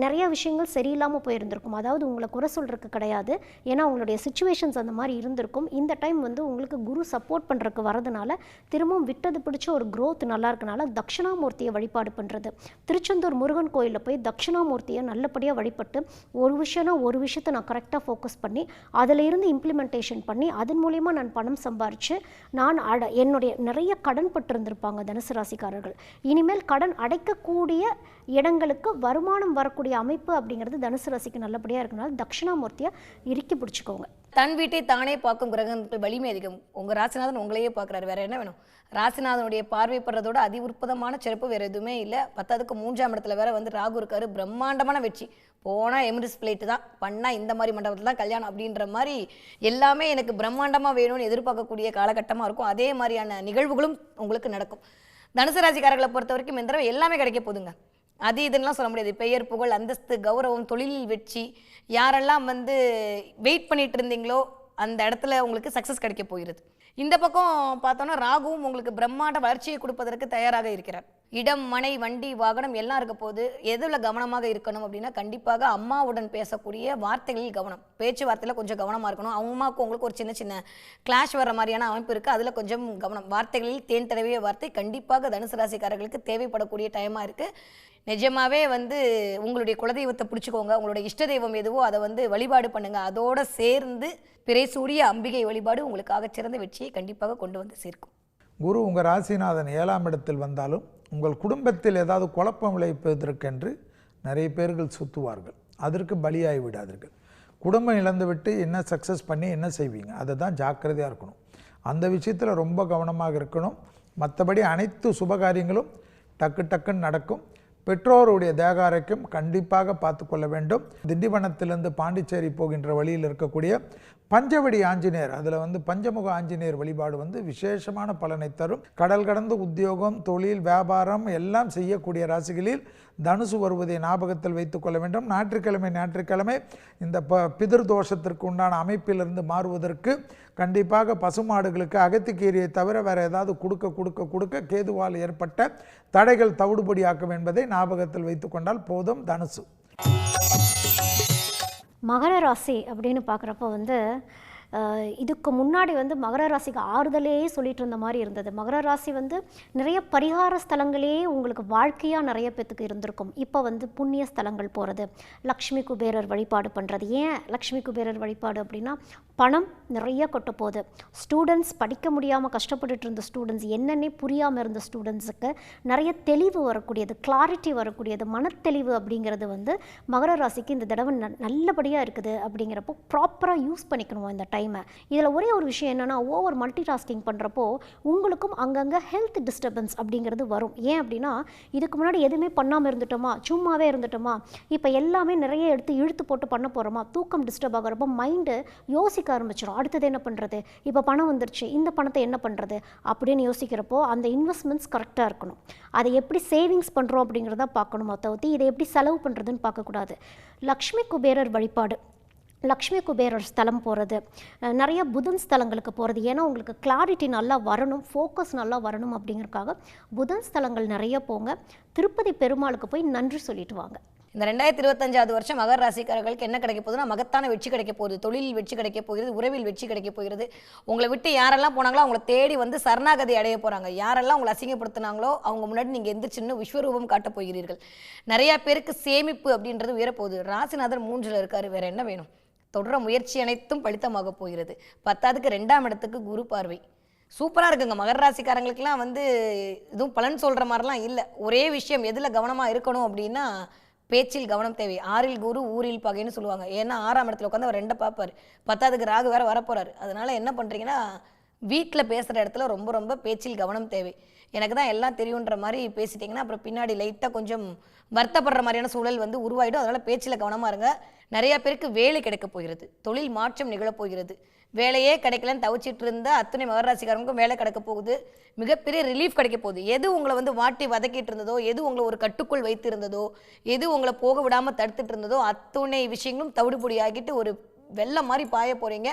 நிறைய விஷயங்கள் சரியில்லாமல் போயிருந்திருக்கும். அதாவது உங்களை குறை சொல்கிறதுக்கு கிடையாது, ஏன்னா உங்களுடைய சுச்சுவேஷன்ஸ் அந்த மாதிரி இருந்திருக்கும். இந்த டைம் வந்து உங்களுக்கு குரு சப்போர்ட் பண்ணுறதுக்கு வரதுனால திரும்பவும் விட்டது பிடிச்ச ஒரு க்ரோத் நல்லா இருக்கனால தட்சிணாமூர்த்தியை வழிபாடு பண்ணுறது. திருச்செந்தூர் முருகன் கோயிலில் போய் தட்சிணாமூர்த்தியை நல்லபடியாக வழிபட்டு ஒரு விஷயத்தை நான் கரெக்டாக ஃபோக்கஸ் பண்ணி அதில் இருந்து இம்ப்ளிமெண்டேஷன் பண்ணி அதன் மூலயமா நான் பணம் சம்பாரித்து என்னுடைய நிறைய கடன் பட்டிருந்திருப்பாங்க தனுசு ராசிக்காரர்கள். இனிமேல் கடன் அடைக்கக்கூடிய இடங்களுக்கு வருமானம் வரக்கூடிய அமைப்பு அப்படிங்கிறது தனுசு ராசிக்கு நல்லபடியாக இருக்கனால தட்சிணாமூர்த்தியை இறுக்கி பிடிச்சிக்கோங்க. தன் வீட்டை தானே பார்க்கும் கிரகங்கள் வலிமை அதிகம். உங்கள் ராசிநாதன் உங்களையே பார்க்குறாரு, வேற என்ன வேணும்? ராசிநாதனுடைய பார்வைப்படுறதோட அதி உற்பதமான சிறப்பு வேறு எதுவுமே இல்லை. 10க்கு 3ஆம் இடத்துல வேற வந்து ராகு இருக்காரு. பிரம்மாண்டமான வெற்றி. போனால் எமிரேட்ஸ் ஃப்ளைட்டு தான், பண்ணால் இந்த மாதிரி மண்டபத்தில் தான் கல்யாணம் அப்படின்ற மாதிரி எல்லாமே எனக்கு பிரம்மாண்டமாக வேணும்னு எதிர்பார்க்கக்கூடிய காலகட்டமாக இருக்கும். அதே மாதிரியான நிகழ்வுகளும் உங்களுக்கு நடக்கும். தனுசு ராசிக்காரர்களை பொறுத்த வரைக்கும் இந்த தடவை எல்லாமே கிடைக்க போதுங்க. அது இதுன்னெலாம் சொல்ல முடியாது. பெயர், புகழ், அந்தஸ்து, கௌரவம், தொழிலில் வெற்றி, யாரெல்லாம் வந்து வெயிட் பண்ணிட்டு இருந்தீங்களோ அந்த இடத்துல உங்களுக்கு சக்ஸஸ் கிடைக்க போகிறது. இந்த பக்கம் பார்த்தோன்னா ராகுவும் உங்களுக்கு பிரம்மாண்ட வளர்ச்சியை கொடுப்பதற்கு தயாராக இருக்கிறார். இடம், மனை, வண்டி, வாகனம் எல்லாம் இருக்க போது எதில் கவனமாக இருக்கணும் அப்படின்னா கண்டிப்பாக அம்மாவுடன் பேசக்கூடிய வார்த்தைகளில் கவனம். பேச்சுவார்த்தையில் கொஞ்சம் கவனமாக இருக்கணும். அம்மாவுக்கு உங்களுக்கு ஒரு சின்ன கிளாஷ் வர மாதிரியான அமைப்பு இருக்குது, அதில் கொஞ்சம் கவனம். வார்த்தைகளில் தேன் தடவிய வார்த்தை கண்டிப்பாக தனுசு ராசிக்காரர்களுக்கு தேவைப்படக்கூடிய டைமாக இருக்குது. நிஜமாவே வந்து உங்களுடைய குலதெய்வத்தை பிடிச்சிக்கோங்க. உங்களுடைய இஷ்ட தெய்வம் எதுவோ அதை வந்து வழிபாடு பண்ணுங்கள். அதோடு சேர்ந்து பிறைசூரிய அம்பிகை வழிபாடு உங்களுக்காக சிறந்த வெற்றியை கண்டிப்பாக கொண்டு வந்து சேர்க்கும். குரு உங்கள் ராசிநாதன் 7ஆம் இடத்தில் வந்தாலும் உங்கள் குடும்பத்தில் ஏதாவது குழப்பம் விளைவிப்பதற்கென்று நிறைய பேர்கள் சுற்றுவார்கள். அதற்கு பலியாகி விடாதீர்கள். குடும்பம் இழந்துவிட்டு என்ன சக்ஸஸ் பண்ணி என்ன செய்வீங்க, அதை தான் ஜாக்கிரதையாக இருக்கணும். அந்த விஷயத்தில் ரொம்ப கவனமாக இருக்கணும். மற்றபடி அனைத்து சுபகாரியங்களும் டக்குன்னு நடக்கும். பெற்றோருடைய தேக ஆரோக்கியம் கண்டிப்பாக பார்த்து கொள்ள வேண்டும். திண்டிவனத்திலிருந்து பாண்டிச்சேரி போகின்ற வழியில் இருக்கக்கூடிய பஞ்சவடி ஆஞ்சநேயர், அதில் வந்து பஞ்சமுக ஆஞ்சநேயர் வழிபாடு வந்து விசேஷமான பலனை தரும். கடல் கடந்து உத்தியோகம், தொழில், வியாபாரம் எல்லாம் செய்யக்கூடிய ராசிகளில் தனுசு வருவதை ஞாபகத்தில் வைத்துக் கொள்ள வேண்டும். ஞாயிற்றுக்கிழமை இந்த பிதிர் தோஷத்திற்கு உண்டான அமைப்பிலிருந்து மாறுவதற்கு கண்டிப்பாக பசுமாடுகளுக்கு அகத்திக்கீரையை தவிர வேறு ஏதாவது கொடுக்க கேதுவால் ஏற்பட்ட தடைகள் தவிடுபடியாக்கும் என்பதை ஞாபகத்தில் வைத்து கொண்டால் போதும். தனுசு. மகர ராசி அப்படின்னு பார்க்குறப்போ வந்து இதுக்கு முன்னாடி வந்து மகர ராசிக்கு ஆறுதலே சொல்லிட்டு இருந்த மாதிரி இருந்தது. மகர ராசி வந்து நிறைய பரிகார ஸ்தலங்களே உங்களுக்கு வாழ்க்கையாக நிறைய பேத்துக்கு இருந்திருக்கும். இப்போ வந்து புண்ணிய ஸ்தலங்கள் போகிறது, லக்ஷ்மி குபேரர் வழிபாடு பண்ணுறது. ஏன் லக்ஷ்மி குபேரர் வழிபாடு அப்படின்னா பணம் நிறைய கொட்ட போகுது. ஸ்டூடெண்ட்ஸ் படிக்க முடியாமல் கஷ்டப்பட்டுட்டு இருந்த ஸ்டூடெண்ட்ஸ், என்னென்னே புரியாமல் இருந்த ஸ்டூடெண்ட்ஸுக்கு நிறைய தெளிவு வரக்கூடியது, கிளாரிட்டி வரக்கூடியது, மனத்தெளிவு அப்படிங்கிறது வந்து மகர ராசிக்கு இந்த தடவை நல்லபடியாக இருக்குது. அப்படிங்கிறப்போ ப்ராப்பராக யூஸ் பண்ணிக்கணும் இந்த டைமை. இதில் ஒரே ஒரு விஷயம் என்னென்னா, ஓவர் மல்டி டாஸ்கிங் பண்ணுறப்போ உங்களுக்கும் அங்கங்கே ஹெல்த் டிஸ்டர்பன்ஸ் அப்படிங்கிறது வரும். ஏன் அப்படின்னா இதுக்கு முன்னாடி எதுவுமே பண்ணாமல் இருந்துட்டோமா, சும்மாவே இருந்துட்டோமா, இப்போ எல்லாமே நிறைய எடுத்து இழுத்து போட்டு பண்ண போகிறோமா, தூக்கம் டிஸ்டர்ப் ஆகிறப்போ மைண்டு யோசிக்க ஆரம்பிச்சிடும். அடுத்தது என்ன பண்ணுறது, இப்போ பணம் வந்துருச்சு, இந்த பணத்தை என்ன பண்ணுறது அப்படின்னு யோசிக்கிறப்போ அந்த இன்வெஸ்ட்மெண்ட்ஸ் கரெக்டாக இருக்கணும். அதை எப்படி சேவிங்ஸ் பண்ணுறோம் அப்படிங்கிறத பார்க்கணுமோ தவிர்த்து இதை எப்படி செலவு பண்ணுறதுன்னு பார்க்கக்கூடாது. லக்ஷ்மி குபேரர் வழிபாடு, லக்ஷ்மி குபேரர் ஸ்தலம் போகிறது, நிறைய புதன் ஸ்தலங்களுக்கு போகிறது. ஏன்னா உங்களுக்கு கிளாரிட்டி நல்லா வரணும், ஃபோக்கஸ் நல்லா வரணும் அப்படிங்கிறதுக்காக புதன் ஸ்தலங்கள் நிறைய போங்க. திருப்பதி பெருமாளுக்கு போய் நன்றி சொல்லிட்டு வாங்க. இந்த 2025 வருஷம் மகர ராசிக்காரர்களுக்கு என்ன கிடைக்க போகுதுன்னா, மகத்தான வெற்றி கிடைக்க போகுது. தொழிலில் வெற்றி கிடைக்க போகிறது, உறவில் வெற்றி கிடைக்க போகிறது. உங்களை விட்டு யாரெல்லாம் போனாங்களோ அவங்கள தேடி வந்து சரணாகதி அடைய போகிறாங்க. யாரெல்லாம் உங்களை அசிங்கப்படுத்தினாங்களோ அவங்க முன்னாடி நீங்கள் எந்திரிச்சுன்னு விஸ்வரூபம் காட்டப் போகிறீர்கள். நிறையா பேருக்கு சேமிப்பு அப்படின்றது உயரப்போகுது. ராசிநாதர் 3ல் இருக்காரு, வேற என்ன வேணும்? தொடர முயற்சி அனைத்தும் பலித்தமாக போகிறது. 10க்கு 2ஆம் இடத்துக்கு குரு பார்வை. சூப்பராக இருக்குங்க. மகர ராசிக்காரங்களுக்கெல்லாம் வந்து இதுவும் பலன் சொல்கிற மாதிரிலாம் இல்லை. ஒரே விஷயம் எதில் கவனமாக இருக்கணும் அப்படின்னா, பேச்சில் கவனம் தேவை. 6ல் குரு ஊரில் பகைன்னு சொல்லுவாங்க. ஏன்னா 6ஆம் இடத்துல உட்காந்து அவர் 2 பார்ப்பார். 10க்கு ராகு வேற வரப்போறாரு. அதனால என்ன பண்ணுறீங்கன்னா, வீட்டில் பேசுகிற இடத்துல ரொம்ப ரொம்ப பேச்சில் கவனம் தேவை. எனக்கு தான் எல்லாம் தெரியுன்ற மாதிரி பேசிட்டிங்கன்னா அப்புறம் பின்னாடி லைட்டாக கொஞ்சம் வருத்தப்படுற மாதிரியான சூழல் வந்து உருவாயிடும். அதனால் பேச்சில் கவனமாக இருங்க. நிறையா பேருக்கு வேலை கிடைக்க போகிறது, தொழில் மாற்றம் நிகழப்போகிறது. வேலையே கிடைக்கலன்னு தவிச்சிட்டு இருந்த அத்தனை மகர ராசிக்காரங்களுக்கும் வேலை கிடைக்க போகுது. மிகப்பெரிய ரிலீஃப் கிடைக்க போகுது. எது உங்களை வந்து வாட்டி வதக்கிட்டு இருந்ததோ, எது உங்களை ஒரு கட்டுக்குள் வைத்து இருந்ததோ, எது உங்களை போக விடாமல் தடுத்துட்டு இருந்ததோ, அத்தனை விஷயங்களும் தவிடுபொடி ஆகிட்டு ஒரு வெள்ளம் மாதிரி பாய போகிறீங்க.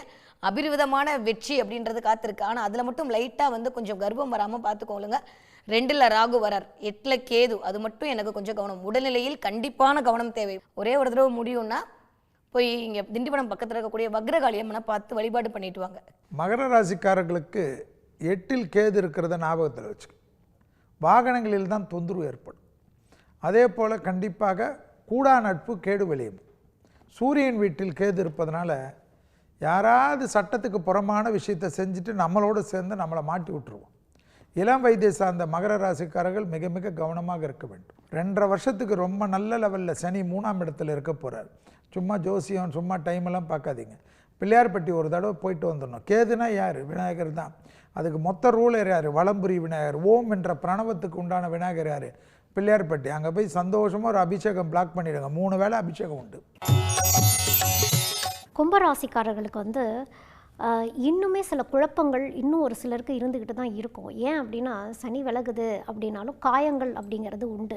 அபிரிவிதமான வெற்றி அப்படின்றது காத்திருக்கு. ஆனால் அதில் மட்டும் லைட்டாக வந்து கொஞ்சம் கர்ப்பம் வராமல் பார்த்துக்கோங்க. 2ல் ராகு வரார், 8ல் கேது. அது மட்டும் எனக்கு கொஞ்சம் கவனம். உடல்நிலையில் கண்டிப்பான கவனம் தேவை. ஒரே ஒரு தடவை முடியும்னா போய் இங்கே திண்டிவனம் பக்கத்தில் இருக்கக்கூடிய வக்ரகாளி அம்மனை பார்த்து வழிபாடு பண்ணிட்டு வாங்க. மகர ராசிக்காரர்களுக்கு 8ல் கேது இருக்கிறத ஞாபகத்தில் வச்சுக்க. வாகனங்களில் தான் தொந்தரவு ஏற்படும். அதே போல் கண்டிப்பாக கூடா நட்பு கேடு விளையும். சூரியன் வீட்டில் கேது இருப்பதனால யாராவது சட்டத்துக்கு புறமான விஷயத்தை செஞ்சுட்டு நம்மளோடு சேர்ந்து நம்மளை மாட்டி விட்டுருவோம். இளம் வயதை சார்ந்த மகர ராசிக்காரர்கள் மிக மிக கவனமாக இருக்க வேண்டும். 2.5 வருஷத்துக்கு ரொம்ப நல்ல லெவலில் சனி 3ஆம் இடத்துல இருக்க போகிறார். சும்மா ஜோசியம் சும்மா டைமெல்லாம் பார்க்காதீங்க. பிள்ளையார்பட்டி ஒரு தடவை போயிட்டு வந்துடணும். கேதுனா யார்? விநாயகர் தான். அதுக்கு மொத்த ரூலர் யார்? வலம்புரி விநாயகர். ஓம் என்ற பிரணவத்துக்கு உண்டான விநாயகர் யார்? பிள்ளையார்பட்டி. அங்கே போய் சந்தோஷமாக ஒரு அபிஷேகம் பிளாக் பண்ணிவிடுங்க. 3 வேளை அபிஷேகம் உண்டு. கும்பராசிக்காரர்களுக்கு வந்து இன்னுமே சில குழப்பங்கள் இன்னும் ஒரு சிலருக்கு இருந்துக்கிட்டு தான் இருக்கும். ஏன் அப்படின்னா சனி விலகுது அப்படின்னாலும் காயங்கள் அப்படிங்கிறது உண்டு.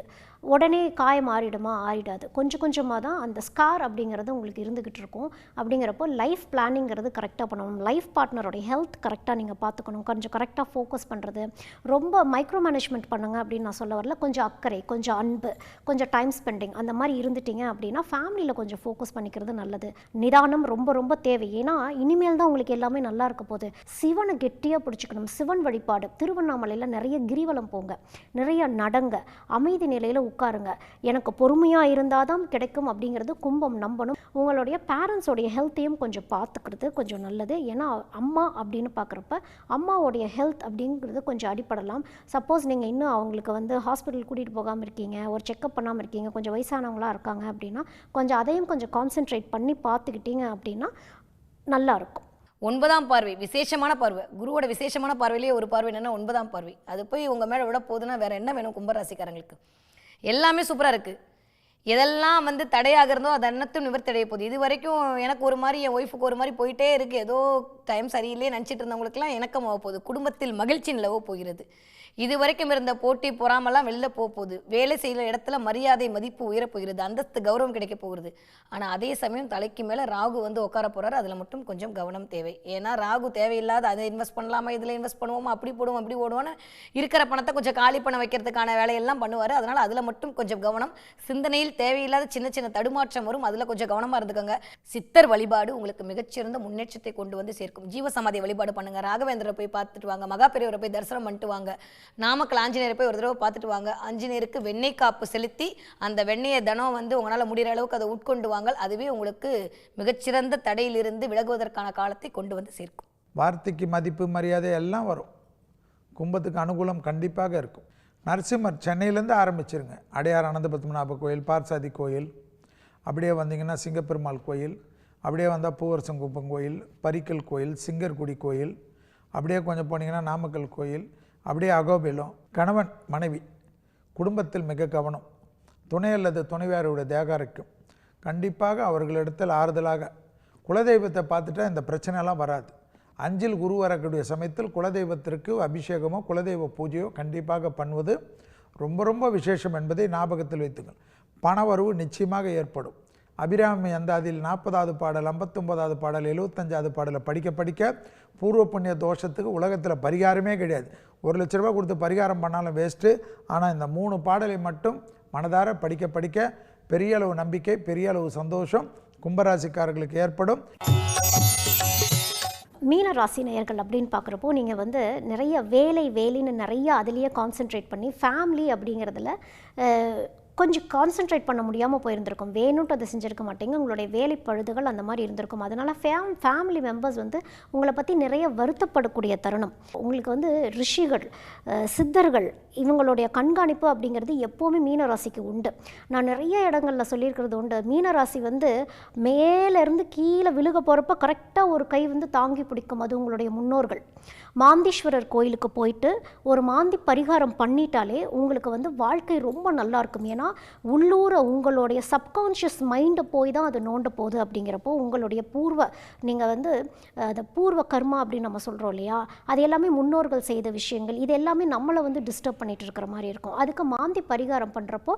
உடனே காயம் ஆறிடாது. கொஞ்சம் கொஞ்சமாக தான் அந்த ஸ்கார் அப்படிங்கிறது உங்களுக்கு இருந்துக்கிட்டு இருக்கும். அப்படிங்கிறப்போ லைஃப் பிளானிங்கிறது கரெக்டாக பண்ணணும். லைஃப் பார்ட்னரோடைய ஹெல்த் கரெக்டாக நீங்கள் பார்த்துக்கணும். கொஞ்சம் கரெக்டாக ஃபோக்கஸ் பண்ணுறது, ரொம்ப மைக்ரோ மேனேஜ்மெண்ட் பண்ணுங்க அப்படின்னு நான் சொல்ல வரல. கொஞ்சம் அக்கறை, கொஞ்சம் அன்பு, கொஞ்சம் டைம் ஸ்பெண்டிங் அந்த மாதிரி இருந்துட்டீங்க அப்படின்னா ஃபேமிலியில் கொஞ்சம் ஃபோக்கஸ் பண்ணிக்கிறது நல்லது. நிதானம் ரொம்ப ரொம்ப தேவை. ஏன்னா இனிமேல் தான் உங்களுக்கு எல்லாமே நல்லா இருக்க போகுது. சிவனை கெட்டியாக பிடிச்சிக்கணும். சிவன் வழிபாடு. திருவண்ணாமலையில் நிறைய கிரிவலம் போங்க, நிறைய நடங்க, அமைதி நிலையில் உட்காருங்க. எனக்கு பொறுமையாக இருந்தால் தான் கிடைக்கும் அப்படிங்கிறது கும்பம் நம்பணும். உங்களுடைய பேரண்ட்ஸோடைய ஹெல்த்தையும் கொஞ்சம் பார்த்துக்கிறது கொஞ்சம் நல்லது. ஏன்னா அம்மா அப்படின்னு பார்க்குறப்ப அம்மாவோடைய ஹெல்த் அப்படிங்கிறது கொஞ்சம் அடிப்படலாம். சப்போஸ் நீங்கள் இன்னும் அவங்களுக்கு வந்து ஹாஸ்பிட்டல் கூட்டிகிட்டு போகாமல் இருக்கீங்க, ஒரு செக்கப் பண்ணாமல் இருக்கீங்க, கொஞ்சம் வயசானவங்களாக இருக்காங்க அப்படின்னா கொஞ்சம் அதையும் கொஞ்சம் கான்சென்ட்ரேட் பண்ணி பார்த்துக்கிட்டீங்க அப்படின்னா நல்லாயிருக்கும். 9ஆம் பார்வை விசேஷமான பார்வை. குருவோட விசேஷமான பார்வையிலேயே ஒரு பார்வை என்னன்னா 9ஆம் பார்வை. அது போய் உங்கள் மேலே விட போகுதுன்னா வேற என்ன வேணும் கும்பராசிக்காரங்களுக்கு? எல்லாமே சூப்பராக இருக்குது. எதெல்லாம் வந்து தடையாக இருந்தோ அது அனைத்தும் நிவர்த்தி அடைய போகுது. இது வரைக்கும் எனக்கு ஒரு மாதிரி, என் ஒய்ஃபுக்கு ஒரு மாதிரி போயிட்டே இருக்குது, ஏதோ டைம் சரியில்லையே நினச்சிட்டு இருந்தவங்களுக்குலாம் இணக்கமாக போகுது. குடும்பத்தில் மகிழ்ச்சி நிலவ போகிறது. இது வரைக்கும் இருந்த போட்டி பொறாமலாம் வெளில போகுது. வேலை செய்கிற இடத்துல மரியாதை மதிப்பு உயரப்போகிறது, அந்தஸ்து கௌரவம் கிடைக்க போகிறது. ஆனால் அதே சமயம் தலைக்கு மேலே ராகு வந்து உட்கார போகிறாரு. அதில் மட்டும் கொஞ்சம் கவனம் தேவை. ஏன்னா ராகு தேவையில்லாத அதை இன்வெஸ்ட் பண்ணலாமா, இதில் இன்வெஸ்ட் பண்ணுவோமா, அப்படி போடுவோம் அப்படி போடுவோன்னு இருக்கிற பணத்தை கொஞ்சம் காலி பண்ண வைக்கிறதுக்கான வேலையெல்லாம் பண்ணுவார். அதனால் அதில் மட்டும் கொஞ்சம் கவனம். சிந்தனையில் தேவையில்லாத சின்ன சின்ன தடுமாற்றம் வரும், அதில் கொஞ்சம் கவனமாக இருந்துக்கோங்க. சித்தர் வழிபாடு உங்களுக்கு மிகச்சிறந்த முன்னேற்றத்தை கொண்டு வந்து சேர்க்கும். ஜீவசமாதி வழிபாடு பண்ணுங்க. ராகவேந்திரரை போய் பார்த்துட்டு வாங்க. மகா பெரியவரை போய் தரிசனம் பண்ணிட்டு வாங்க. நாமக்கல் ஆஞ்சநேயரை போய் ஒரு தடவை பார்த்துட்டு வாங்க. ஆஞ்சநேயருக்கு வெண்ணெய் காப்பு செலுத்தி அந்த வெண்ணெயை தினம் வந்து உங்களால் முடிகிற அளவுக்கு அதை உட்கொண்டு வாங்க. அதுவே உங்களுக்கு மிகச்சிறந்த தடையிலிருந்து விலகுவதற்கான காலத்தை கொண்டு வந்து சேர்க்கும். வார்த்தைக்கு மதிப்பு மரியாதை எல்லாம் வரும். கும்பத்துக்கு அனுகூலம் கண்டிப்பாக இருக்கும். நரசிம்மர் சென்னையிலேருந்து ஆரம்பிச்சிருங்க. அடையார் அனந்த பத்மநாப கோயில், பார்சாதி கோயில், அப்படியே வந்தீங்கன்னா சிங்கப்பெருமாள் கோயில், அப்படியே வந்தால் பூவரசங்குப்பம் கோயில், பரிக்கல் கோயில், சிங்கர்குடி கோயில், அப்படியே கொஞ்சம் போனீங்கன்னா நாமக்கல் கோயில், அப்படியே அகோபிலம். கணவன் மனைவி குடும்பத்தில் மிக கவனம். துணை அல்லது துணைவியாருடைய தேகாரைக்கும் கண்டிப்பாக அவர்களிடத்தில் ஆறுதலாக குலதெய்வத்தை பார்த்துட்டா இந்த பிரச்சனைலாம் வராது. அஞ்சில் குரு வரக்கூடிய சமயத்தில் குலதெய்வத்திற்கு அபிஷேகமோ குலதெய்வ பூஜையோ கண்டிப்பாக பண்ணுவது ரொம்ப ரொம்ப விசேஷம் என்பதை ஞாபகத்தில் வைத்துங்கள். பணவரவு நிச்சயமாக ஏற்படும். அபிராமி அந்தாதியில் 40வது பாடல், 59வது பாடல், 75வது பாடலை படிக்க படிக்க பூர்வ புண்ணிய தோஷத்துக்கு உலகத்தில் பரிகாரமே கிடையாது. 1 லட்ச ரூபா கொடுத்து பரிகாரம் பண்ணாலும் வேஸ்ட்டு. ஆனால் இந்த 3 பாடலை மட்டும் மனதார படிக்க படிக்க பெரிய அளவு நம்பிக்கை, பெரிய அளவு சந்தோஷம் கும்பராசிக்காரர்களுக்கு ஏற்படும். மீன ராசி நேயர்கள் அப்படின்னு பார்க்குறப்போ நீங்கள் வந்து நிறைய வேலைன்னு நிறைய அதுலேயே கான்சென்ட்ரேட் பண்ணி ஃபேமிலி அப்படிங்கிறதுல கொஞ்சம் கான்சென்ட்ரேட் பண்ண முடியாமல் போயிருந்திருக்கும். வேணும்ட்டு அதை செஞ்சுருக்க மாட்டேங்க. உங்களுடைய வேலை பழுதுகள் அந்த மாதிரி இருந்திருக்கும். அதனால் ஃபேமிலி மெம்பர்ஸ் வந்து உங்களை பற்றி நிறைய வருத்தப்படக்கூடிய தருணம். உங்களுக்கு வந்து ரிஷிகள், சித்தர்கள் இவங்களுடைய கண்காணிப்பு அப்படிங்கிறது எப்போவுமே மீனராசிக்கு உண்டு. நான் நிறைய இடங்களில் சொல்லியிருக்கிறது உண்டு. மீனராசி வந்து மேலேருந்து கீழே விழுக போகிறப்ப கரெக்டாக ஒரு கை வந்து தாங்கி பிடிக்கும். அது உங்களுடைய முன்னோர்கள். மாந்தீஸ்வரர் கோயிலுக்கு போயிட்டு ஒரு மாந்தி பரிகாரம் பண்ணிட்டாலே உங்களுக்கு வந்து வாழ்க்கை ரொம்ப நல்லா இருக்கும். ஏன்னா உள்ளூர உங்களுடைய சப்கான்ஷியஸ் மைண்டை போய் தான் அது நோண்ட போகுது. அப்படிங்கிறப்போ உங்களுடைய நீங்கள் வந்து அந்த பூர்வ கர்மா அப்படின்னு நம்ம சொல்கிறோம் இல்லையா, அது எல்லாமே முன்னோர்கள் செய்த விஷயங்கள். இது எல்லாமே நம்மளை வந்து டிஸ்டர்ப் பண்ணிட்டு இருக்கிற மாதிரி இருக்கும். அதுக்கு மாந்தி பரிகாரம் பண்ணுறப்போ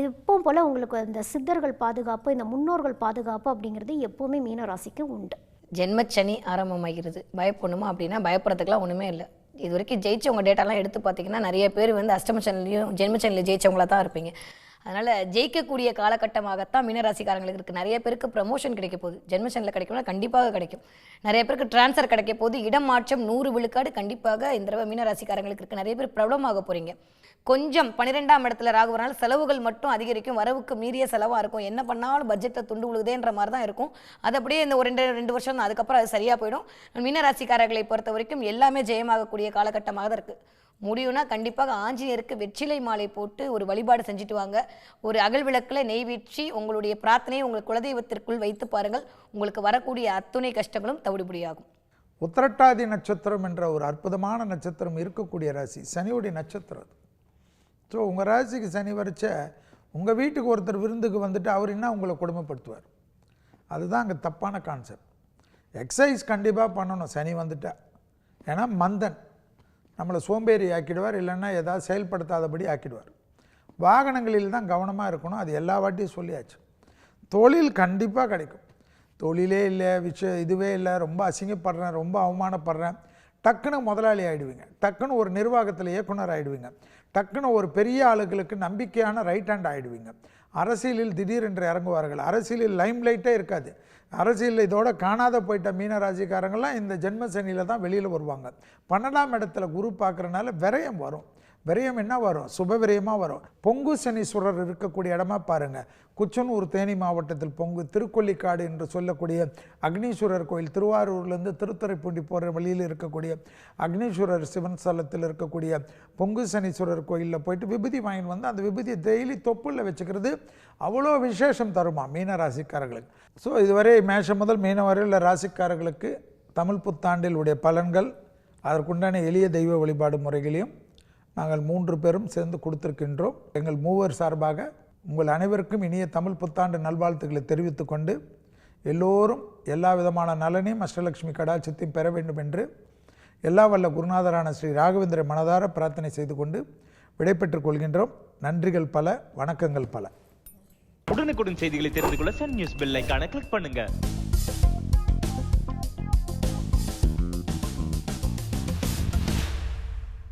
எப்பவும் போல் உங்களுக்கு இந்த சித்தர்கள் பாதுகாப்பு, இந்த முன்னோர்கள் பாதுகாப்பு அப்படிங்கிறது எப்போவுமே மீனராசிக்கு உண்டு. ஜென்மச்சனி ஆரம்பமாகிறது. பயப்படணுமா அப்படின்னா பயப்படுறதுக்குலாம் ஒன்றுமே இல்லை. இது வரைக்கும் ஜெயிச்சவங்க டேட்டாலாம் எடுத்து பார்த்தீங்கன்னா நிறைய பேர் வந்து அஷ்டமச்சனிலையும் ஜென்மச்சனிலையும் ஜெயிச்சவங்களா தான் இருப்பீங்க. அதனால் ஜெயிக்கக்கூடிய காலகட்டமாகத்தான் மீனராசிக்காரங்களுக்கு இருக்குது. நிறைய பேருக்கு ப்ரமோஷன் கிடைக்க போகுது. ஜென்மச்சனில் கிடைக்கும்னா கண்டிப்பாக கிடைக்கும். நிறைய பேருக்கு டிரான்ஸ்ஃபர் கிடைக்க போகுது. இடம் மாற்றம் 100 விழுக்காடு கண்டிப்பாக இந்த தடவை மீனராசிக்காரங்களுக்கு இருக்குது. நிறைய பேர் பிரபலமாக போகிறீங்க. கொஞ்சம் 12ஆம் இடத்துல ராகுவனால செலவுகள் மட்டும் அதிகரிக்கும். வரவுக்கு மீறிய செலவாக இருக்கும். என்ன பண்ணாலும் பட்ஜெட்டை துண்டு விழுகுதேன்ற மாதிரி தான் இருக்கும். அது அப்படியே இந்த ஒரு 2 வருஷம் தான், அதுக்கப்புறம் அது சரியாக போயிடும். மீனராசிக்காரர்களை பொறுத்த வரைக்கும் எல்லாமே ஜெயமாகக்கூடிய காலகட்டமாக தான் இருக்குது. முடியும்னா கண்டிப்பாக ஆஞ்சநேயருக்கு வெற்றிலை மாலை போட்டு ஒரு வழிபாடு செஞ்சுட்டு வாங்க. ஒரு அகல் விளக்கில் நெய் வீற்றி உங்களுடைய பிரார்த்தனையை உங்கள் குலதெய்வத்திற்குள் வைத்து பாருங்கள். உங்களுக்கு வரக்கூடிய அத்துணை கஷ்டங்களும் தவிடுபடியாகும். உத்திரட்டாதி நட்சத்திரம் என்ற ஒரு அற்புதமான நட்சத்திரம் இருக்கக்கூடிய ராசி சனியுடைய நட்சத்திரம். ஸோ உங்கள் ராசிக்கு சனி வரைச்ச உங்கள் வீட்டுக்கு ஒருத்தர் விருந்துக்கு வந்துட்டு அவர் என்ன உங்களை கொடுமைப்படுத்துவார். அதுதான் அங்கே தப்பான கான்செப்ட். எக்ஸசைஸ் கண்டிப்பாக பண்ணணும் சனி வந்துட்டா. ஏன்னா மந்தன் நம்மளை சோம்பேறி ஆக்கிடுவார், இல்லைன்னா ஏதாவது செயல்படுத்தாதபடி ஆக்கிடுவார். வாகனங்களில் தான் கவனமாக இருக்கணும். அது எல்லா வாட்டியும் சொல்லியாச்சு. தொழில் கண்டிப்பாக கிடைக்கும். தொழிலே இல்லை, இதுவே இல்லை, ரொம்ப அசிங்கப்படுறேன், ரொம்ப அவமானப்படுறேன், டக்குன்னு முதலாளி ஆகிடுவீங்க. டக்குன்னு ஒரு நிர்வாகத்தில் இயக்குனர் ஆகிடுவீங்க. டக்குன்னு ஒரு பெரிய ஆளுகளுக்கு நம்பிக்கையான ரைட் ஹேண்ட் ஆகிடுவீங்க. அரசியலில் திடீரென்று இறங்குவார்கள். அரசியலில் லைம் லைட்டே இருக்காது. அரசியலில் இதோட காணாத போயிட்ட மீனராசிக்காரங்கள்லாம் இந்த ஜென்ம சனியில் தான் வெளியில் வருவாங்க. 12ஆம் இடத்துல குரு பார்க்குறனால விரயம் வரும். விரயம் என்ன வரும்? சுப விரயமாக வரும். பொங்கு சனீஸ்வரர் இருக்கக்கூடிய இடமா பாருங்கள். குச்சனூர் தேனி மாவட்டத்தில் பொங்கு திருக்கொல்லிக்காடு என்று சொல்லக்கூடிய அக்னீஸ்வரர் கோயில், திருவாரூர்லேருந்து திருத்துறைப்பூண்டி போகிற வழியில் இருக்கக்கூடிய அக்னீஸ்வரர் சிவன் ஸ்தலத்தில் இருக்கக்கூடிய பொங்கு சனீஸ்வரர் கோயிலில் போயிட்டு விபூதி வாங்கிட்டு வந்து அந்த விபூதியை டெய்லி தொப்புளில் வச்சுக்கிறது அவ்வளோ விசேஷம் தருமா மீன ராசிக்காரர்களுக்கு. ஸோ இதுவரை மேஷம் முதல் மீனம் வரை உள்ள ராசிக்காரர்களுக்கு தமிழ் புத்தாண்டில் உடைய பலன்கள், அதற்குண்டான எளிய தெய்வ வழிபாடு முறைகளையும் நாங்கள் 3 பேரும் சேர்ந்து கொடுத்திருக்கின்றோம். எங்கள் மூவர் சார்பாக உங்கள் அனைவருக்கும் இனிய தமிழ் புத்தாண்டு நல்வாழ்த்துக்களை தெரிவித்துக் கொண்டு எல்லோரும் எல்லா விதமான நலனையும் அஷ்டலட்சுமி கடாட்சத்தையும் பெற வேண்டும் என்று எல்லா வல்ல குருநாதரான ஸ்ரீ ராகவேந்திர மனதார பிரார்த்தனை செய்து கொண்டு விடைபெற்றுக் கொள்கின்றோம். நன்றிகள் பல, வணக்கங்கள் பல. உடனுக்குடன் செய்திகளை தெரிந்து கொள்ள சன் நியூஸ் பெல் ஐகானை கிளிக் பண்ணுங்க.